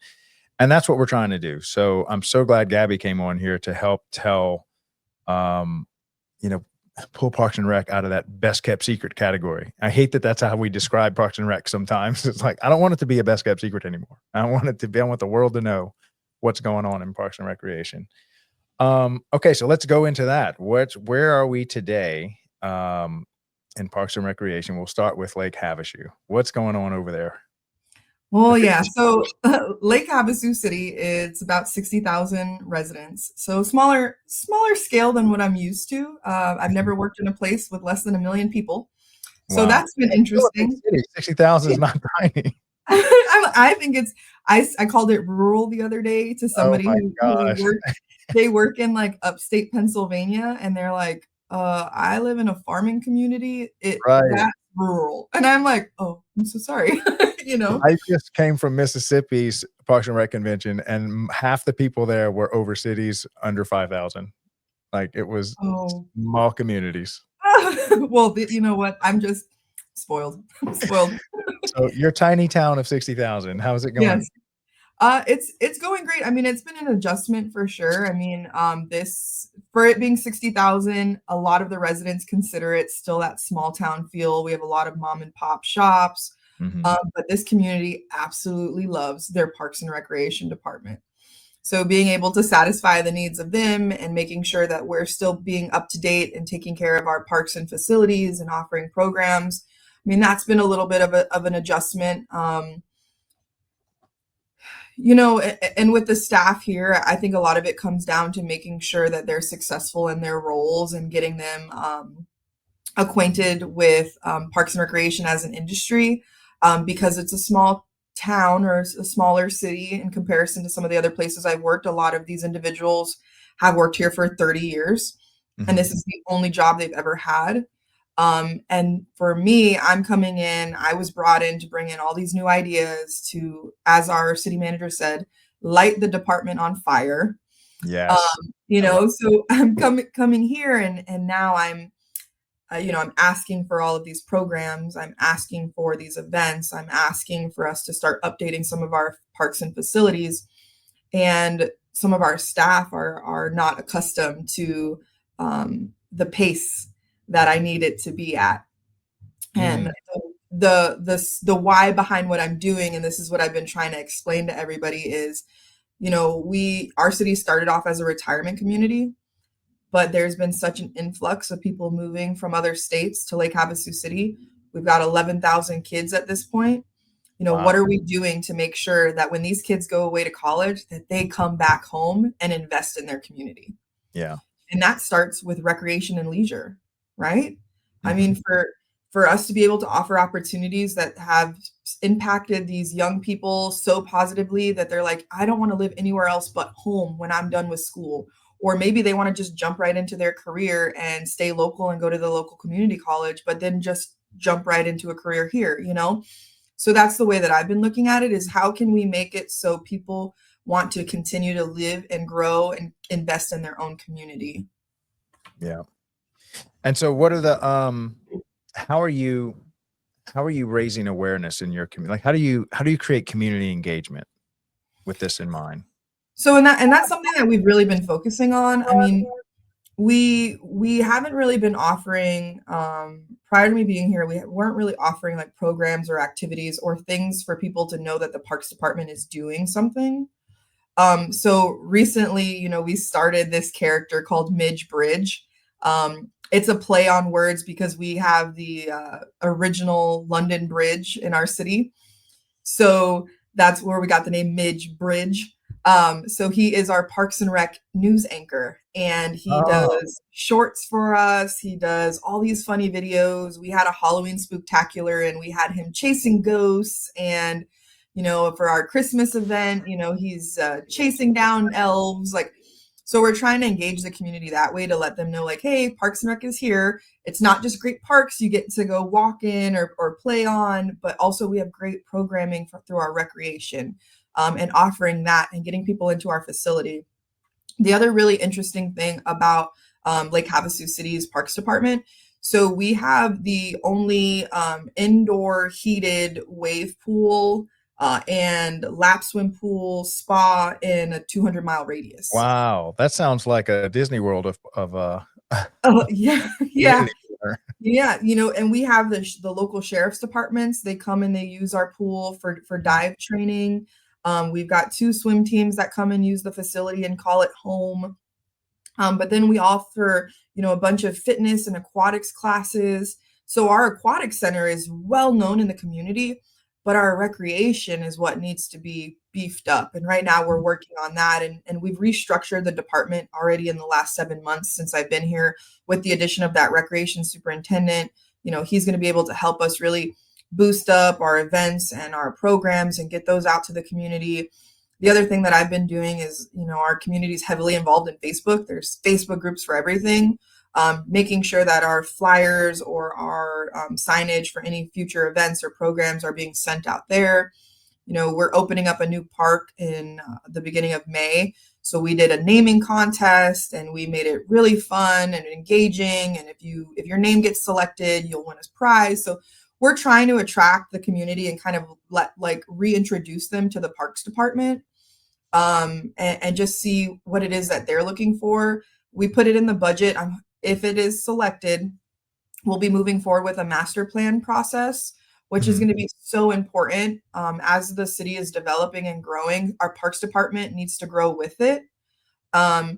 A: And that's what we're trying to do. So I'm so glad Gabby came on here to help tell, pull Parks and Rec out of that best kept secret category. I hate that that's how we describe Parks and Rec sometimes. It's like, I don't want it to be a best kept secret anymore. I want the world to know what's going on in Parks and Recreation. Okay, so let's go into that. Where are we today in Parks and Recreation? We'll start with Lake Havasu. What's going on over there?
B: Well, yeah. So Lake Havasu City, it's about 60,000 residents. So smaller scale than what I'm used to. I've never worked in a place with less than 1 million people. So
A: Wow.
B: that's been interesting.
A: 60,000 is not tiny.
B: I think I called it rural the other day to somebody they work in like upstate Pennsylvania, and they're like, I live in a farming community. That's rural. And I'm like, oh, I'm so sorry.
A: I just came from Mississippi's Parks and Rec convention, and half the people there were over cities under 5,000. Like, it was small communities.
B: Well, you know what? I'm just spoiled. Spoiled.
A: So your tiny town of 60,000, how's it going?
B: Yes. It's going great. I mean, it's been an adjustment for sure. I mean, for it being 60,000, a lot of the residents consider it still that small town feel. We have a lot of mom and pop shops, but this community absolutely loves their Parks and Recreation department. So being able to satisfy the needs of them and making sure that we're still being up to date and taking care of our parks and facilities and offering programs. I mean, that's been a little bit of an adjustment. And with the staff here, I think a lot of it comes down to making sure that they're successful in their roles and getting them acquainted with Parks and Recreation as an industry, because it's a small town or a smaller city in comparison to some of the other places I've worked. A lot of these individuals have worked here for 30 years, and this is the only job they've ever had. And for me, I'm coming in, I was brought in to bring in all these new ideas to, as our city manager said, light the department on fire.
A: Yes.
B: So I'm coming here and now I'm asking for all of these programs. I'm asking for these events. I'm asking for us to start updating some of our parks and facilities. And some of our staff are not accustomed to the pace that I need it to be at. And
A: Mm,
B: the why behind what I'm doing, and this is what I've been trying to explain to everybody, is, our city started off as a retirement community, but there's been such an influx of people moving from other states to Lake Havasu City. We've got 11,000 kids at this point. What
A: wow.
B: are we doing to make sure that when these kids go away to college, that they come back home and invest in their community?
A: Yeah.
B: And that starts with recreation and leisure, right? I
A: Hmm.
B: mean, for us to be able to offer opportunities that have impacted these young people so positively that they're like, I don't want to live anywhere else but home when I'm done with school. Or maybe they want to just jump right into their career and stay local and go to the local community college, but then just jump right into a career here. So that's the way that I've been looking at it, is how can we make it so people want to continue to live and grow and invest in their own community?
A: Yeah. And so what are the how are you raising awareness in your community? Like how do you create community engagement with this in mind?
B: So and that's something that we've really been focusing on. I mean, we haven't really been offering, prior to me being here, we weren't really offering like programs or activities or things for people to know that the Parks Department is doing something. So recently, we started this character called Midge Bridge. It's a play on words because we have the original London Bridge in our city. So that's where we got the name Midge Bridge. So he is our Parks and Rec news anchor, and he
A: Oh,
B: does shorts for us. He does all these funny videos. We had a Halloween spooktacular, and we had him chasing ghosts. And for our Christmas event, he's chasing down elves. Like, so we're trying to engage the community that way to let them know, like, hey, Parks and Rec is here. It's not just great parks you get to go walk in or play on, but also we have great programming through our recreation, and offering that and getting people into our facility. The other really interesting thing about Lake Havasu City's Parks Department, so we have the only indoor heated wave pool and lap swim pool spa in a 200-mile radius.
A: wow. That sounds like a Disney World of
B: Oh, yeah, yeah.
A: community center.
B: Yeah, and we have the local sheriff's departments. They come and they use our pool for dive training. We've got 2 swim teams that come and use the facility and call it home. But then we offer, a bunch of fitness and aquatics classes. So our aquatic center is well known in the community, but our recreation is what needs to be beefed up. And right now we're working on that. And we've restructured the department already in the last 7 months since I've been here, with the addition of that recreation superintendent. He's going to be able to help us really boost up our events and our programs and get those out to the community. The other thing that I've been doing is, our community is heavily involved in Facebook. There's Facebook groups for everything. Making sure that our flyers or our signage for any future events or programs are being sent out there. We're opening up a new park in the beginning of May. So we did a naming contest and we made it really fun and engaging. And if your name gets selected, you'll win a prize. So we're trying to attract the community and kind of reintroduce them to the Parks Department, and just see what it is that they're looking for. We put it in the budget. If it is selected, we'll be moving forward with a master plan process, which is
A: Mhm.
B: going to be so important. As the city is developing and growing, our Parks Department needs to grow with it. I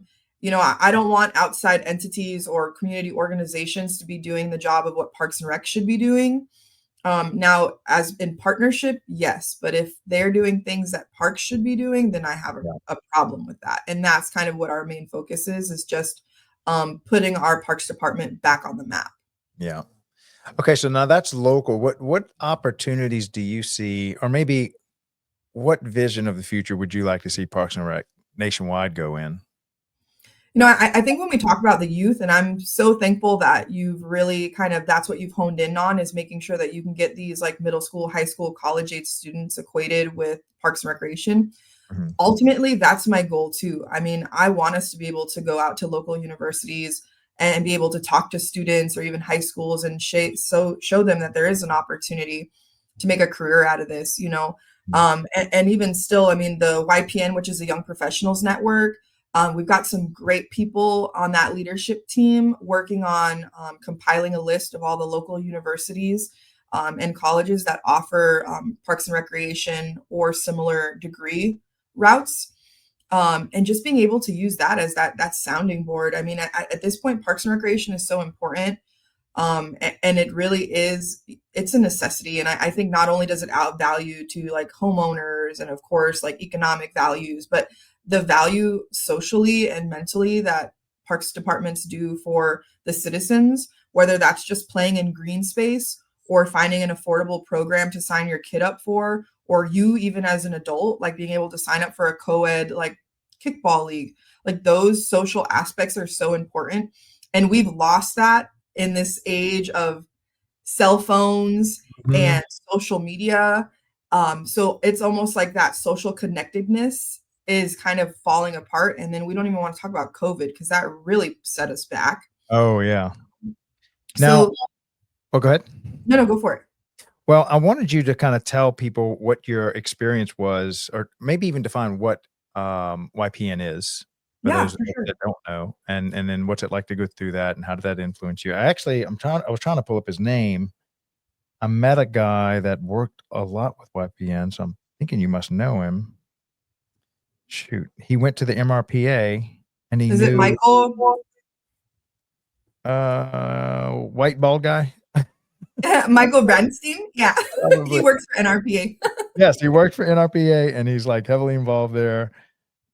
B: don't want outside entities or community organizations to be doing the job of what Parks and Rec should be doing. Now, as in partnership, yes, but if they're doing things that parks should be doing, then I have
A: Yeah.
B: a problem with that. And that's kind of what our main focus is just putting our Parks Department back on the map.
A: Yeah. Okay, so now that's local. What opportunities do you see, or maybe what vision of the future would you like to see Parks and Rec nationwide go in?
B: I think when we talk about the youth, and I'm so thankful that you've really that's what you've honed in on, is making sure that you can get these like middle school, high school, college age students equated with Parks and Recreation.
A: Mhm.
B: Ultimately, that's my goal too. I mean, I want us to be able to go out to local universities and be able to talk to students or even high schools and show them that there is an opportunity to make a career out of this, and even still, I mean, the YPN, which is a Young Professionals Network, we've got some great people on that leadership team working on compiling a list of all the local universities and colleges that offer Parks and Recreation or similar degree routes. And just being able to use that as that sounding board. I mean, at this point, Parks and Recreation is so important. And it really is, it's a necessity. And I think not only does it add value to like homeowners and of course like economic values, but the value socially and mentally that parks departments do for the citizens, whether that's just playing in green space or finding an affordable program to sign your kid up for, or you even as an adult, like being able to sign up for a co-ed like kickball league. Like those social aspects are so important. And we've lost that in this age of cell phones and social media. So it's almost like that social connectedness is kind of falling apart. And then we don't even want to talk about COVID because that really set us back.
A: Oh, yeah. Now,
B: So,
A: oh, go ahead.
B: no, go for it.
A: Well, I wanted you to kind of tell people what your experience was, or maybe even define what YPN is for
B: Yeah,
A: those
B: for sure.
A: that don't know, and then what's it like to go through that, and how did that influence you? I was trying to pull up his name. I met a guy that worked a lot with YPN, so I'm thinking you must know him. Shoot, he went to the MRPA, and he
B: Is it
A: knew
B: Michael?
A: white bald guy.
B: Michael Bernstein? Yeah. He
A: Probably.
B: works for NRPA.
A: Yes, he worked for NRPA, and he's like heavily involved there.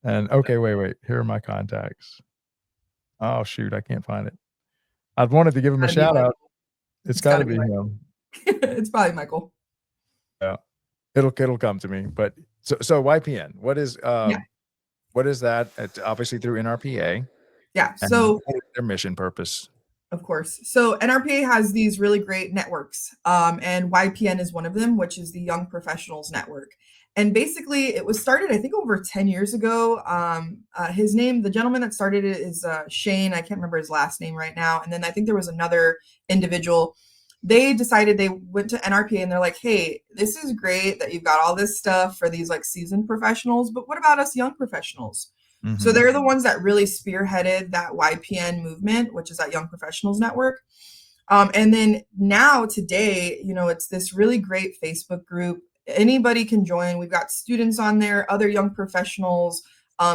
A: And okay, wait. Here are my contacts. Oh shoot, I can't find it. I've wanted to give him a
B: Gotta be
A: shout
B: Michael.
A: out. It's
B: It's
A: got to
B: gotta
A: be
B: be Michael.
A: him.
B: It's probably Michael.
A: Yeah, it'll come to me. But so YPN, what is that? It's obviously through NRPA.
B: Yeah.
A: And
B: So
A: what is their mission purpose?
B: of course. So NRPA has these really great networks, and YPN is one of them, which is the Young Professionals Network. And basically, it was started, I think, over 10 years ago. His name, the gentleman that started it, is Shane. I can't remember his last name right now. And then I think there was another individual. They decided they went to NRPA and they're like, hey, this is great that you've got all this stuff for these like seasoned professionals, but what about us young professionals? So they're the ones that really spearheaded that YPN movement, which is that Young Professionals Network. And then now today, it's this really great Facebook group. Anybody can join. We've got students on there, other young professionals.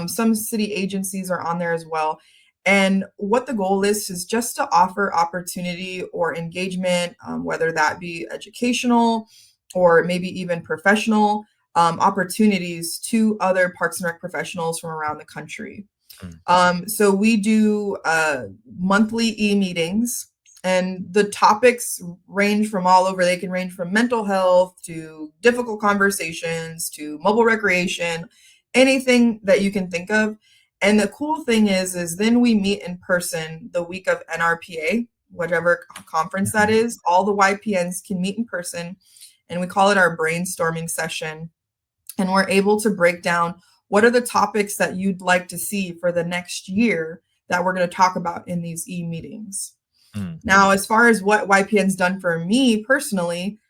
B: Some city agencies are on there as well. And what the goal is just to offer opportunity or engagement, whether that be educational or maybe even professional, opportunities to other Parks and Rec professionals from around the country. So we do monthly e-meetings, and the topics range from all over. They can range from mental health to difficult conversations to mobile recreation, anything that you can think of. And the cool thing is then we meet in person the week of NRPA, whatever conference that is. All the YPNs can meet in person, and we call it our brainstorming session. And we're able to break down what are the topics that you'd like to see for the next year that we're going to talk about in these e-meetings. Now, as far as what YPN's done for me personally,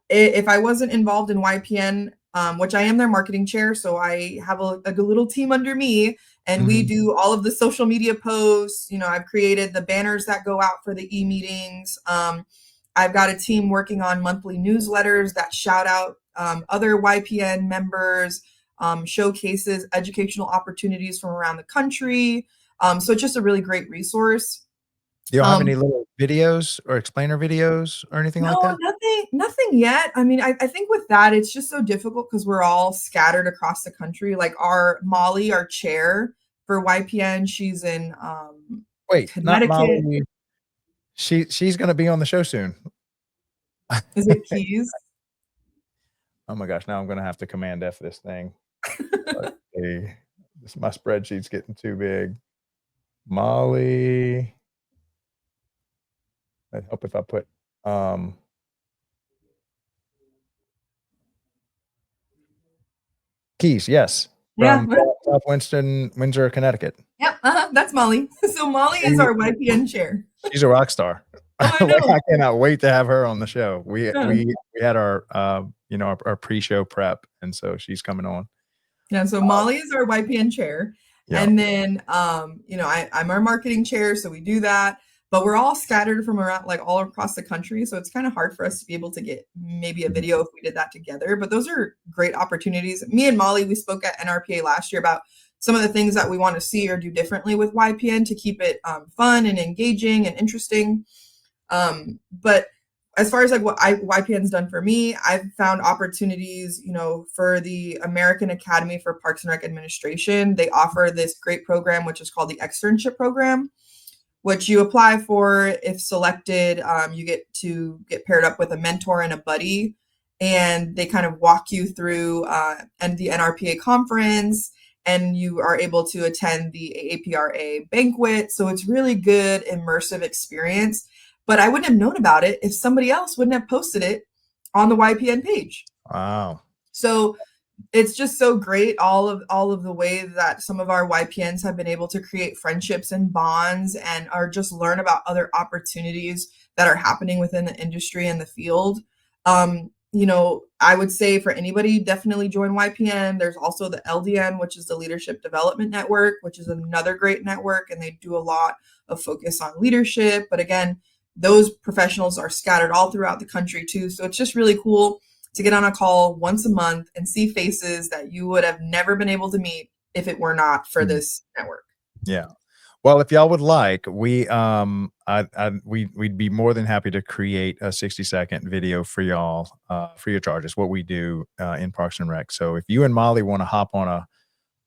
B: if I wasn't involved in YPN, which I am their marketing chair, so I have a little team under me, and we do all of the social media posts. I've created the banners that go out for the e-meetings. I've got a team working on monthly newsletters that shout out other YPN members, showcases educational opportunities from around the country. So it's just a really great resource.
A: Do you have any little videos or explainer videos or anything like that?
B: Nothing yet. I mean, I think with that, it's just so difficult because we're all scattered across the country. Like Molly, our chair for YPN, she's in
A: Wait, not
B: Connecticut.
A: Molly. She's going to be on the show soon.
B: Is it Keys?
A: Oh my gosh, now I'm going to have to Command F this thing. My spreadsheet's getting too big. Molly. I hope if I put Keys, yes.
B: Yeah.
A: from South Windsor, Connecticut.
B: Yep. That's Molly. So Molly is our YPN chair.
A: She's a rock star.
B: Oh, I
A: Like,
B: know.
A: I cannot wait to have her on the show. We
B: Yeah.
A: we had our our pre-show prep, and so she's coming on.
B: Yeah, so Molly is our YPN chair.
A: Yeah.
B: And then I'm our marketing chair, so we do that. But we're all scattered from around like all across the country. So it's kind of hard for us to be able to get maybe a video if we did that together. But those are great opportunities. Me and Molly, we spoke at NRPA last year about some of the things that we want to see or do differently with YPN to keep it fun and engaging and interesting. But as far as like what YPN's done for me, I've found opportunities, for the American Academy for Parks and Rec Administration. They offer this great program, which is called the externship program, which you apply for. If selected, you get to get paired up with a mentor and a buddy, and they kind of walk you through and the NRPA conference, and you are able to attend the AAPRA banquet. So it's really good, immersive experience. But I wouldn't have known about it if somebody else wouldn't have posted it on the YPN page.
A: Wow.
B: So it's just so great, all of the way that some of our YPNs have been able to create friendships and bonds and are just learn about other opportunities that are happening within the industry and the field. I would say for anybody, definitely join YPN. There's also the LDN, which is the Leadership Development Network, which is another great network, and they do a lot of focus on leadership. But again, those professionals are scattered all throughout the country too. So it's just really cool to get on a call once a month and see faces that you would have never been able to meet if it were not for this network.
A: Yeah. Well, if y'all would like, we'd be more than happy to create a 60-second video for y'all, free of charge. It's what we do in Parks and Rec. So if you and Molly want to hop on a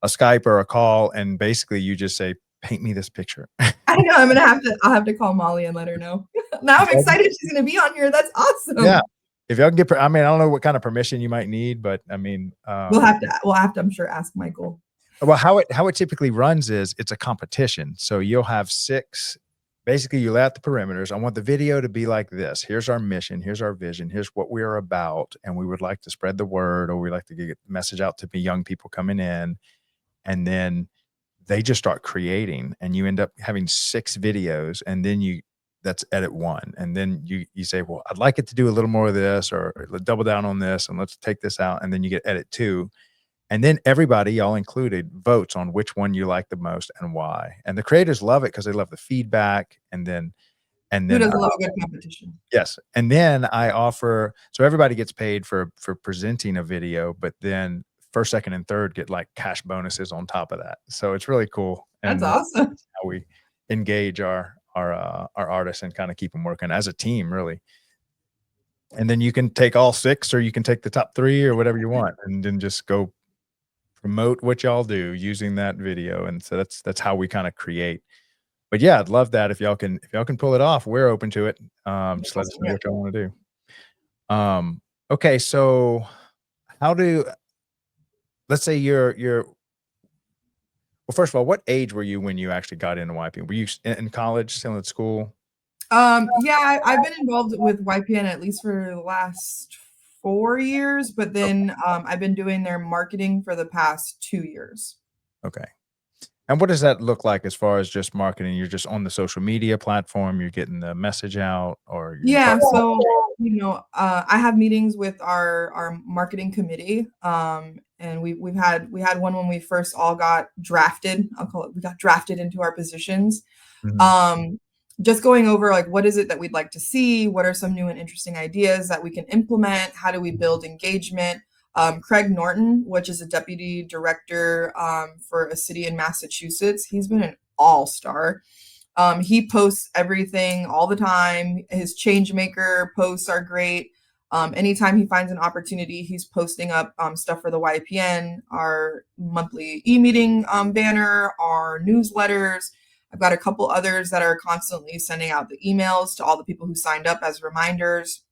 A: Skype or a call, and basically you just say, paint me this picture.
B: I know I'll have to call Molly and let her know. Now I'm excited she's going to be on here. That's awesome.
A: Yeah. If y'all can get, I don't know what kind of permission you might need, but
B: we'll have to, I'm sure, ask Michael.
A: Well, how it typically runs is it's a competition. So you'll have 6, basically you lay out the perimeters. I want the video to be like this. Here's our mission. Here's our vision. Here's what we are about. And we would like to spread the word, or we like to get the message out to young people coming in. And then they just start creating, and you end up having 6 videos, and then that's edit 1. And then you say, well, I'd like it to do a little more of this, or let's double down on this, and let's take this out. And then you get edit 2. And then everybody, y'all included, votes on which one you like the most and why. And the creators love it because they love the feedback. And then who
B: doesn't love a good competition?
A: Yes. And then I offer, so everybody gets paid for presenting a video, but then first, second, and third get like cash bonuses on top of that. So it's really cool. And
B: that's awesome.
A: That's how we engage our artists and kind of keep them working as a team, really. And then you can take all 6, or you can take the top 3, or whatever you want, and then just go promote what y'all do using that video. And so that's how we kind of create. But yeah, I'd love that if y'all can pull it off. We're open to it. Just let us know what y'all want to do. Okay, so let's say you're well, first of all, what age were you when you actually got into YPN? Were you in college, still at school?
B: Yeah, I've been involved with YPN at least for the last 4 years, but then I've been doing their marketing for the past 2 years.
A: Okay. And what does that look like as far as just marketing? You're just on the social media platform, you're getting the message out, or
B: yeah. So I have meetings with our marketing committee, and we had one when we first all got drafted. I'll call it, we got drafted into our positions. Mm-hmm. Just going over like, what is it that we'd like to see? What are some new and interesting ideas that we can implement? How do we build engagement? Craig Norton, which is a deputy director for a city in Massachusetts, he's been an all-star. He posts everything all the time. His Changemaker posts are great. Anytime he finds an opportunity, he's posting up stuff for the YPN, our monthly e-meeting banner, our newsletters. I've got a couple others that are constantly sending out the emails to all the people who signed up as reminders.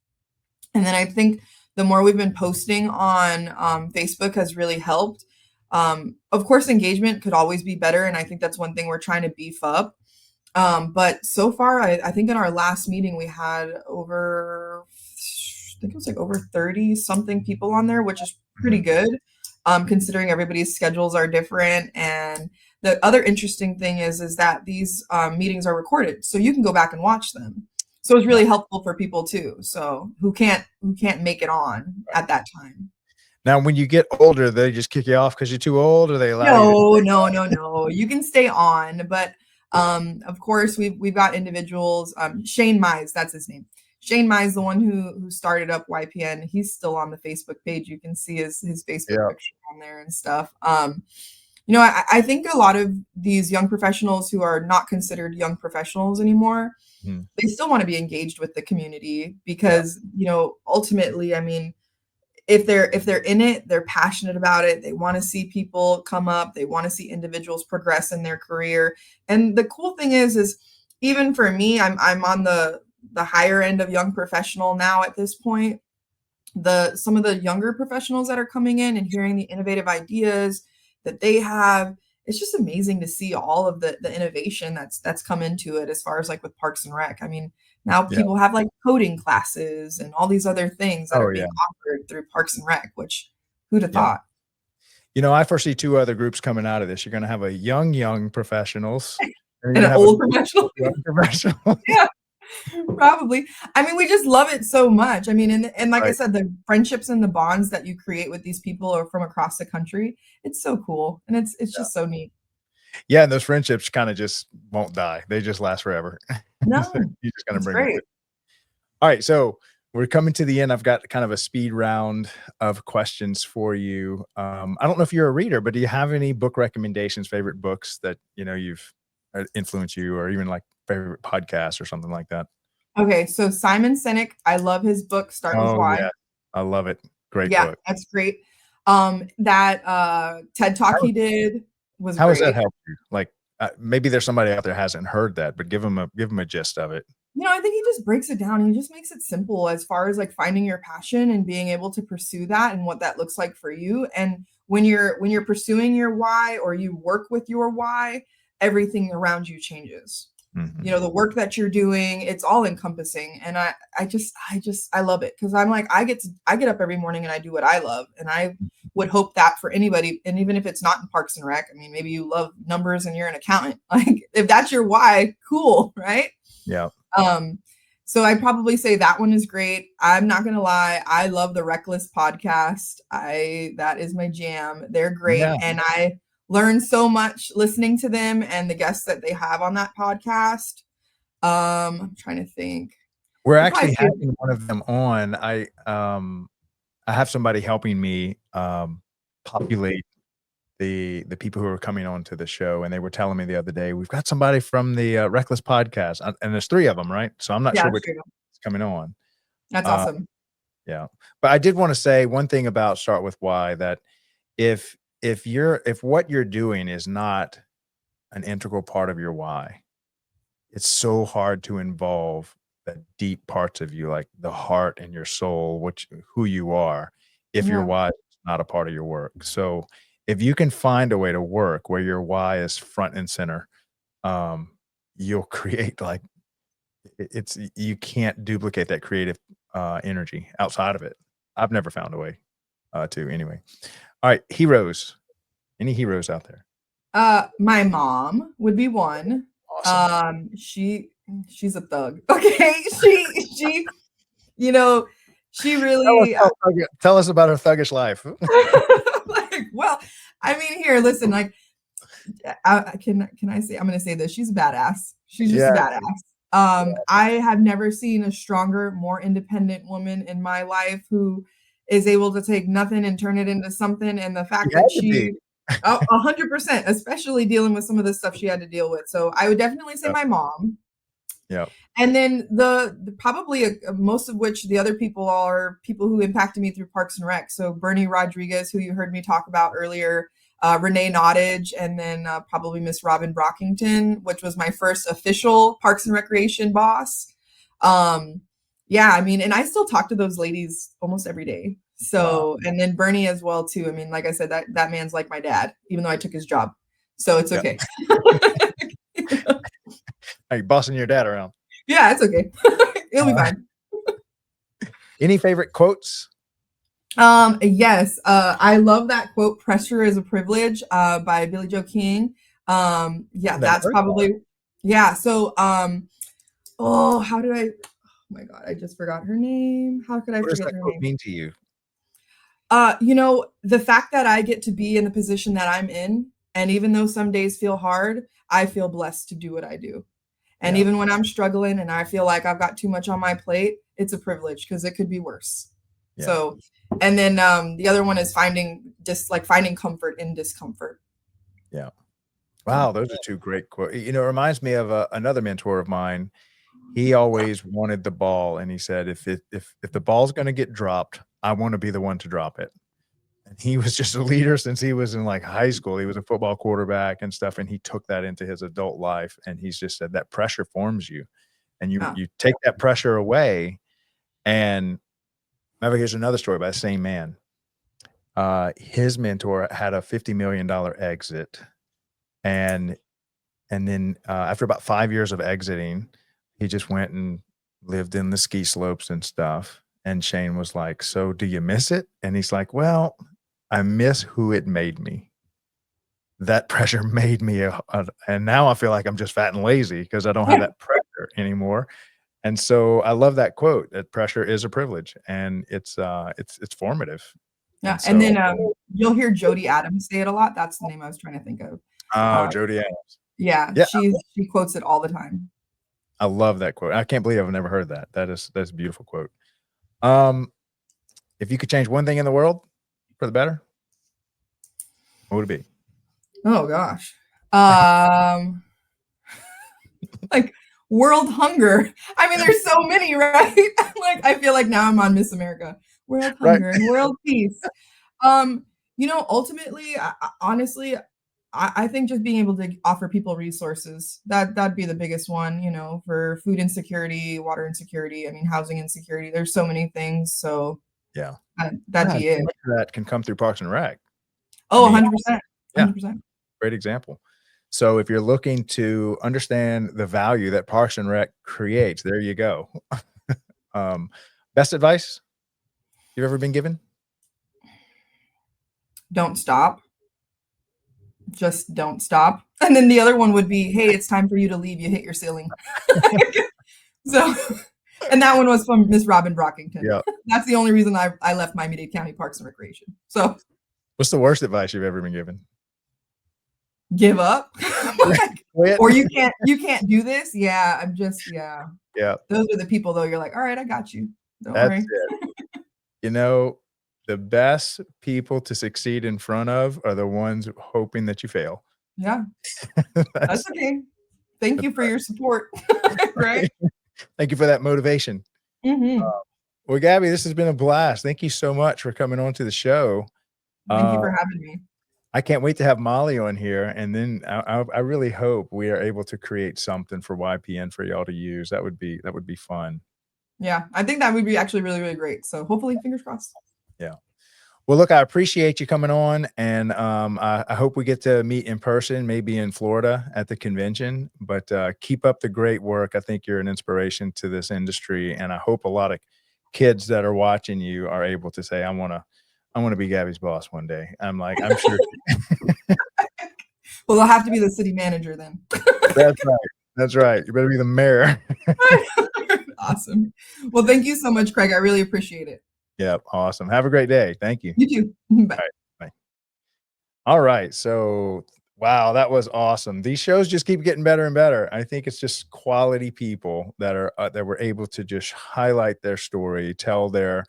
B: And then I think the more we've been posting on Facebook has really helped. Of course, engagement could always be better, and I think that's one thing we're trying to beef up. But so far, I think in our last meeting, we had over 30 something people on there, which is pretty good. considering everybody's schedules are different. And the other interesting thing is that these meetings are recorded, so you can go back and watch them. So it's really helpful for people too. So who can't make it on at that time.
A: Now, when you get older, they just kick you off because you're too old, or they allow you to?
B: No. You can stay on, but of course we've got individuals. Shane Mize, that's his name. Shane Mize, the one who started up YPN, he's still on the Facebook page. You can see his Facebook picture on there and stuff. You know, I think a lot of these young professionals who are not considered young professionals anymore, they still want to be engaged with the community because, you know, ultimately, I mean, if they're in it, they're passionate about it. They want to see people come up. They want to see individuals progress in their career. And the cool thing is even for me, I'm on the higher end of young professional now at this point. Some of the younger professionals that are coming in and hearing the innovative ideas that they have, it's just amazing to see all of the innovation that's come into it as far as like with Parks and Rec. I mean, now people have like coding classes and all these other things that are being offered through Parks and Rec, which who'd have thought?
A: You know, I foresee two other groups coming out of this. You're going to have a young professionals
B: and an old professional.
A: Professional.
B: Yeah, probably. I mean, we just love it so much. I mean, and like I said, the friendships and the bonds that you create with these people are from across the country. It's so cool. And it's just so neat.
A: Yeah, and those friendships kind of just won't die. They just last forever.
B: No,
A: So you just got to bring
B: great.
A: it. All right, so we're coming to the end. I've got kind of a speed round of questions for you. I don't know if you're a reader, but do you have any book recommendations, favorite books that, you know, you've influenced you, or even like favorite podcasts or something like that?
B: Okay, so Simon Sinek, I love his book, Start With Why.
A: Yeah, I love it. Great book.
B: Yeah, that's great. That TED Talk he did was
A: How
B: great.
A: has that helped you? Like, maybe there's somebody out there hasn't heard that, but give them a gist of it.
B: You know, I think he just breaks it down. He just makes it simple as far as like finding your passion and being able to pursue that and what that looks like for you. And when you're pursuing your why, or you work with your why, everything around you changes. You know, the work that you're doing, it's all encompassing. And I love it, because I'm like, I get up every morning and I do what I love. And I would hope that for anybody, and even if it's not in Parks and Rec, I mean, maybe you love numbers and you're an accountant. Like, if that's your why, cool, right?
A: Yeah.
B: So I'd probably say that one is great. I'm not gonna lie, I love the Reckless podcast. That is my jam. They're great, and I learn so much listening to them and the guests that they have on that podcast. I'm trying to think.
A: We're actually having one of them on. I have somebody helping me populate the people who are coming on to the show, and they were telling me the other day, we've got somebody from the Reckless podcast, and there's 3 of them, right? So I'm not sure which is coming on.
B: That's awesome.
A: Yeah, but I did want to say one thing about Start With Why, that if what you're doing is not an integral part of your why, it's so hard to involve the deep parts of you, like the heart and your soul, who you are, if your why is not a part of your work. So if you can find a way to work where your why is front and center, you'll create you can't duplicate that creative energy outside of it. I've never found a way to anyway. All right, heroes. Any heroes out there?
B: My mom would be one.
A: Awesome.
B: She's a thug. Okay. She, you know, she really
A: tell us about her thuggish life.
B: Like, well, I mean, here, listen, like, can I say, I'm going to say this. She's a badass. She's just a badass. I have never seen a stronger, more independent woman in my life who is able to take nothing and turn it into something. And the fact that she 100%, especially dealing with some of the stuff she had to deal with. So I would definitely say my mom.
A: Yeah.
B: And then the probably most of which the other people are people who impacted me through Parks and Rec. So Bernie Rodriguez, who you heard me talk about earlier, Renee Nottage, and then probably Miss Robin Brockington, which was my first official Parks and Recreation boss. Yeah, I mean, and I still talk to those ladies almost every day. So, and then Bernie as well too. I mean, like I said, that man's like my dad, even though I took his job. So it's okay.
A: Are you bossing your dad around?
B: Yeah, it's okay. It'll be fine.
A: Any favorite quotes?
B: Yes, I love that quote, "Pressure is a privilege," by Billy Joe King. Yeah,
A: Never
B: that's
A: heard that.
B: probably yeah. So, oh, how did I? Oh my God, I just forgot her name. How could I
A: What does
B: forget
A: that
B: her
A: quote
B: name?
A: mean to you?
B: The fact that I get to be in the position that I'm in, and even though some days feel hard, I feel blessed to do what I do. And
A: Yeah.
B: even when I'm struggling and I feel like I've got too much on my plate, it's a privilege because it could be worse.
A: Yeah.
B: So, and then the other one is finding comfort in discomfort.
A: Yeah.
B: So,
A: Wow. Those are two great quotes. It reminds me of another mentor of mine. He always wanted the ball. And he said, if the ball's going to get dropped, I want to be the one to drop it. And he was just a leader since he was in like high school. He was a football quarterback and stuff. And he took that into his adult life. And he's just said that pressure forms you and you,
B: yeah.
A: you take that pressure away. And remember, here's another story by the same man. His mentor had a $50 million exit, and then after about 5 years of exiting, he just went and lived in the ski slopes and stuff. And Shane was like, "So, do you miss it?" And he's like, "Well, I miss who it made me. That pressure made me, and now I feel like I'm just fat and lazy because I don't have
B: Yeah.
A: that pressure anymore." And so I love that quote that pressure is a privilege and it's formative.
B: Yeah.
A: And
B: And
A: so,
B: then you'll hear Jody Adams say it a lot. That's the name I was trying to think of.
A: oh,
B: Uh,
A: Jody Adams.
B: yeah,
A: Yeah,
B: she quotes it all the time.
A: I love that quote. I can't believe I've never heard that. That's a beautiful quote. Um, if you could change one thing in the world for the better, what would it be?
B: Oh gosh. Um, like world hunger. I mean, there's so many, right? Like I feel like now I'm on Miss America. World
A: Right.
B: hunger and world peace. Ultimately, honestly, I think just being able to offer people resources that'd be the biggest one. For food insecurity, water insecurity. I mean, housing insecurity. There's so many things. So
A: Yeah.
B: that'd
A: Yeah,
B: be
A: so
B: it.
A: much of that can come through Parks and Rec. I
B: Oh,
A: mean,
B: 100%,
A: yeah,
B: 100%.
A: great example. So if you're looking to understand the value that Parks and Rec creates, there you go. Um, best advice you've ever been given?
B: Don't stop. Just don't stop. And then the other one would be, hey, it's time for you to leave. You hit your ceiling. So, and that one was from Miss Robin Brockington.
A: Yeah.
B: That's the only reason I left Miami-Dade County Parks and Recreation. So
A: What's the worst advice you've ever been given?
B: give up.
A: Quit.
B: Or you can't do this. Yeah, yeah.
A: Yeah,
B: Those are the people though. You're like, all right, I got you. Don't
A: that's
B: worry.
A: it. You know, the best people to succeed in front of are the ones hoping that you fail.
B: Yeah, that's
A: That's
B: okay. Thank you for your support. Right?
A: right. Thank you for that motivation.
B: Hmm.
A: Well, Gabby, this has been a blast. Thank you so much for coming on to the show.
B: Thank you
A: Uh,
B: for having me.
A: I can't wait to have Molly on here, and then I really hope we are able to create something for YPN for y'all to use. That would be fun.
B: Yeah, I think that would be actually really, really great. So hopefully, fingers crossed.
A: Yeah. Well, look, I appreciate you coming on, and I hope we get to meet in person, maybe in Florida at the convention. But keep up the great work. I think you're an inspiration to this industry, and I hope a lot of kids that are watching you are able to say, I want to be Gabby's boss one day." I'm sure.
B: Well, I'll have to be the city manager then.
A: That's right. That's right. You better be the mayor.
B: Awesome. Well, thank you so much, Craig. I really appreciate it.
A: Yep. Awesome. Have a great day. Thank you.
B: You too. Bye.
A: All right. Bye. All right. So, wow, that was awesome. These shows just keep getting better and better. I think it's just quality people that were able to just highlight their story, tell their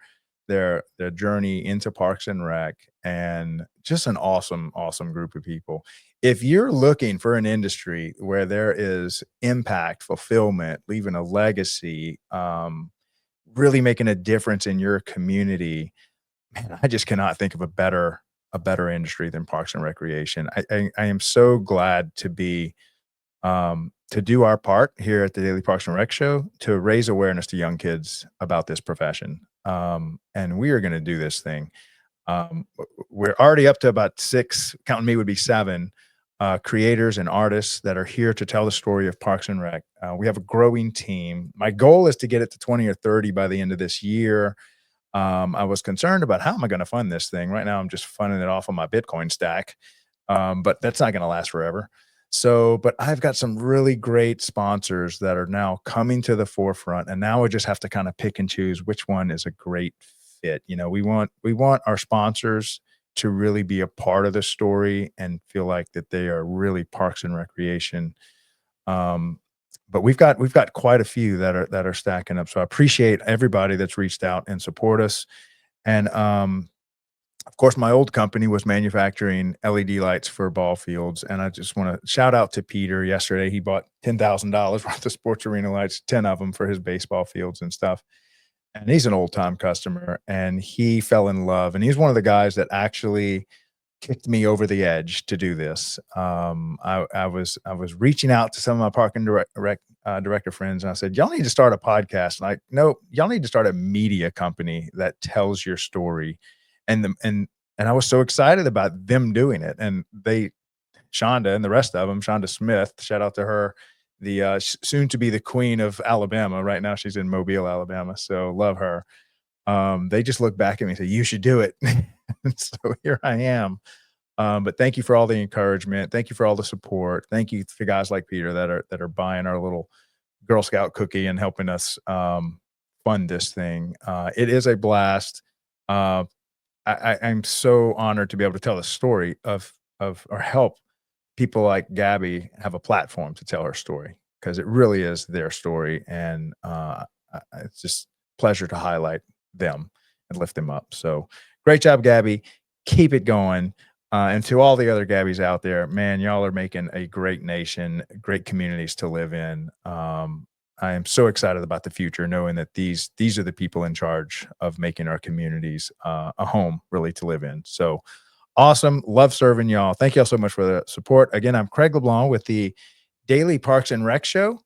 A: journey into Parks and Rec, and just an awesome group of people. If you're looking for an industry where there is impact, fulfillment, leaving a legacy, really making a difference in your community, man, I just cannot think of a better industry than Parks and Recreation. I am so glad to do our part here at the Daily Parks and Rec Show to raise awareness to young kids about this profession. And we are going to do this thing. We're already up to about 6, counting me would be 7, creators and artists that are here to tell the story of Parks and Rec. We have a growing team. My goal is to get it to 20 or 30 by the end of this year. I was concerned about how am I going to fund this thing. Right now, I'm just funding it off of my Bitcoin stack, but that's not going to last forever. So, but I've got some really great sponsors that are now coming to the forefront, and now we just have to kind of pick and choose which one is a great fit. We want our sponsors to really be a part of the story and feel like that they are really Parks and Recreation. Um, but we've got quite a few that are stacking up. So I appreciate everybody that's reached out and support us. And of course, my old company was manufacturing LED lights for ball fields. And I just want to shout out to Peter. Yesterday, he bought $10,000 worth of sports arena lights, 10 of them for his baseball fields and stuff. And he's an old time customer and he fell in love. And he's one of the guys that actually kicked me over the edge to do this. I was reaching out to some of my parking director friends, and I said, "Y'all need to start a podcast." And no, y'all need to start a media company that tells your story. And I was so excited about them doing it. And Shonda and the rest of them, Shonda Smith, shout out to her, the soon to be the queen of Alabama. Right now, she's in Mobile, Alabama. So love her. They just look back at me and say, "You should do it." So here I am. But thank you for all the encouragement. Thank you for all the support. Thank you for guys like Peter that are buying our little Girl Scout cookie and helping us fund this thing. It is a blast. I'm so honored to be able to tell the story of or help people like Gabby have a platform to tell her story, because it really is their story, and it's just pleasure to highlight them and lift them up. So great job, Gabby. Keep it going. And to all the other Gabbies out there, man, y'all are making a great nation, great communities to live in. I am so excited about the future, knowing that these are the people in charge of making our communities a home really to live in. So awesome. Love serving y'all. Thank y'all so much for the support. Again, I'm Craig LeBlanc with the Daily Parks and Rec Show.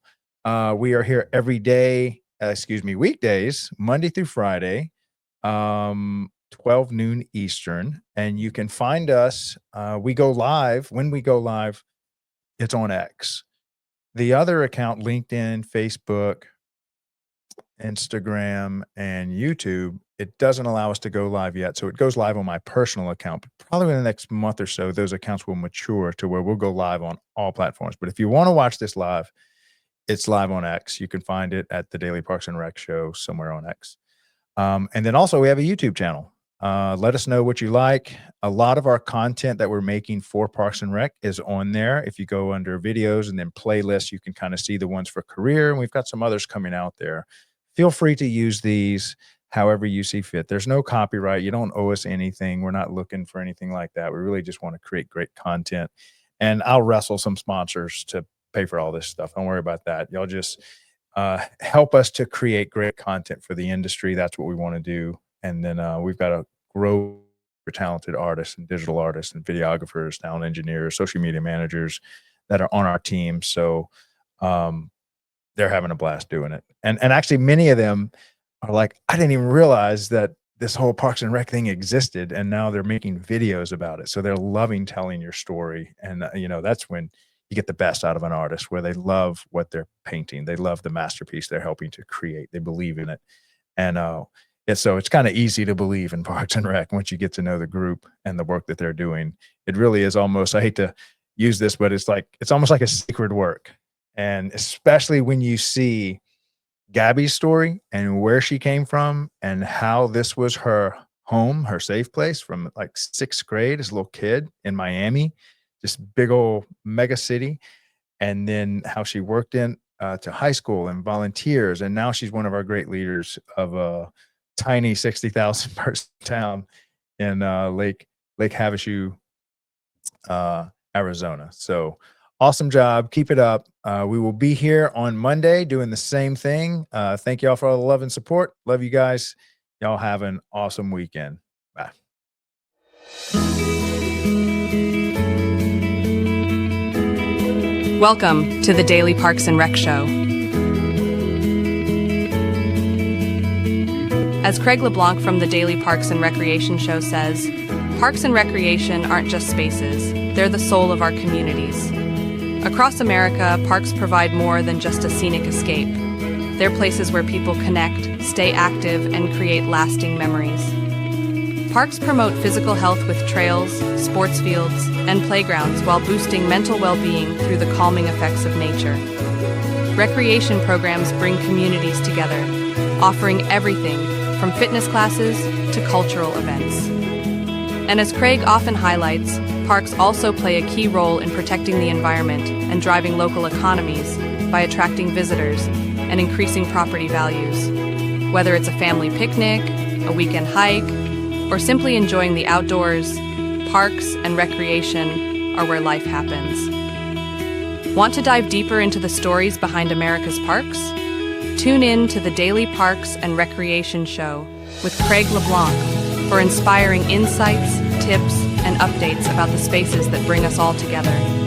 A: We are here every day, weekdays, Monday through Friday, 12 noon Eastern. And you can find us. We go live. When we go live, it's on X. The other account, LinkedIn, Facebook, Instagram, and YouTube, it doesn't allow us to go live yet. So it goes live on my personal account. But probably in the next month or so, those accounts will mature to where we'll go live on all platforms. But if you want to watch this live, it's live on X. You can find it at the Daily Parks and Rec Show somewhere on X. And then also we have a YouTube channel. Let us know what you like. A lot of our content that we're making for Parks and Rec is on there. If you go under videos and then playlists, you can kind of see the ones for career. And we've got some others coming out there. Feel free to use these however you see fit. There's no copyright. You don't owe us anything. We're not looking for anything like that. We really just want to create great content. And I'll wrestle some sponsors to pay for all this stuff. Don't worry about that. Y'all just help us to create great content for the industry. That's what we want to do. And then we've got to grow for talented artists and digital artists and videographers, sound engineers, social media managers that are on our team. So they're having a blast doing it. And actually many of them are like, I didn't even realize that this whole Parks and Rec thing existed. And now they're making videos about it. So they're loving telling your story. And, that's when you get the best out of an artist, where they love what they're painting. They love the masterpiece they're helping to create. They believe in it. And so it's kind of easy to believe in Parks and Rec once you get to know the group and the work that they're doing. It really is almost, I hate to use this, but it's almost like a sacred work. And especially when you see Gabby's story and where she came from and how this was her home, her safe place from like 6th grade as a little kid in Miami, just big old mega city. And then how she worked in to high school and volunteers. And now she's one of our great leaders of a tiny 60,000 person town in Lake Havasu, Arizona. So awesome job. Keep it up. We will be here on Monday doing the same thing. Thank y'all for all the love and support. Love you guys. Y'all have an awesome weekend. Bye.
D: Welcome to the Daily Parks and Rec Show. As Craig LeBlanc from the Daily Parks and Recreation Show says, parks and recreation aren't just spaces, they're the soul of our communities. Across America, parks provide more than just a scenic escape. They're places where people connect, stay active, and create lasting memories. Parks promote physical health with trails, sports fields, and playgrounds while boosting mental well-being through the calming effects of nature. Recreation programs bring communities together, offering everything from fitness classes to cultural events. And as Craig often highlights, parks also play a key role in protecting the environment and driving local economies by attracting visitors and increasing property values. Whether it's a family picnic, a weekend hike, or simply enjoying the outdoors, parks and recreation are where life happens. Want to dive deeper into the stories behind America's parks? Tune in to the Daily Parks and Recreation Show with Craig LeBlanc for inspiring insights, tips, and updates about the spaces that bring us all together.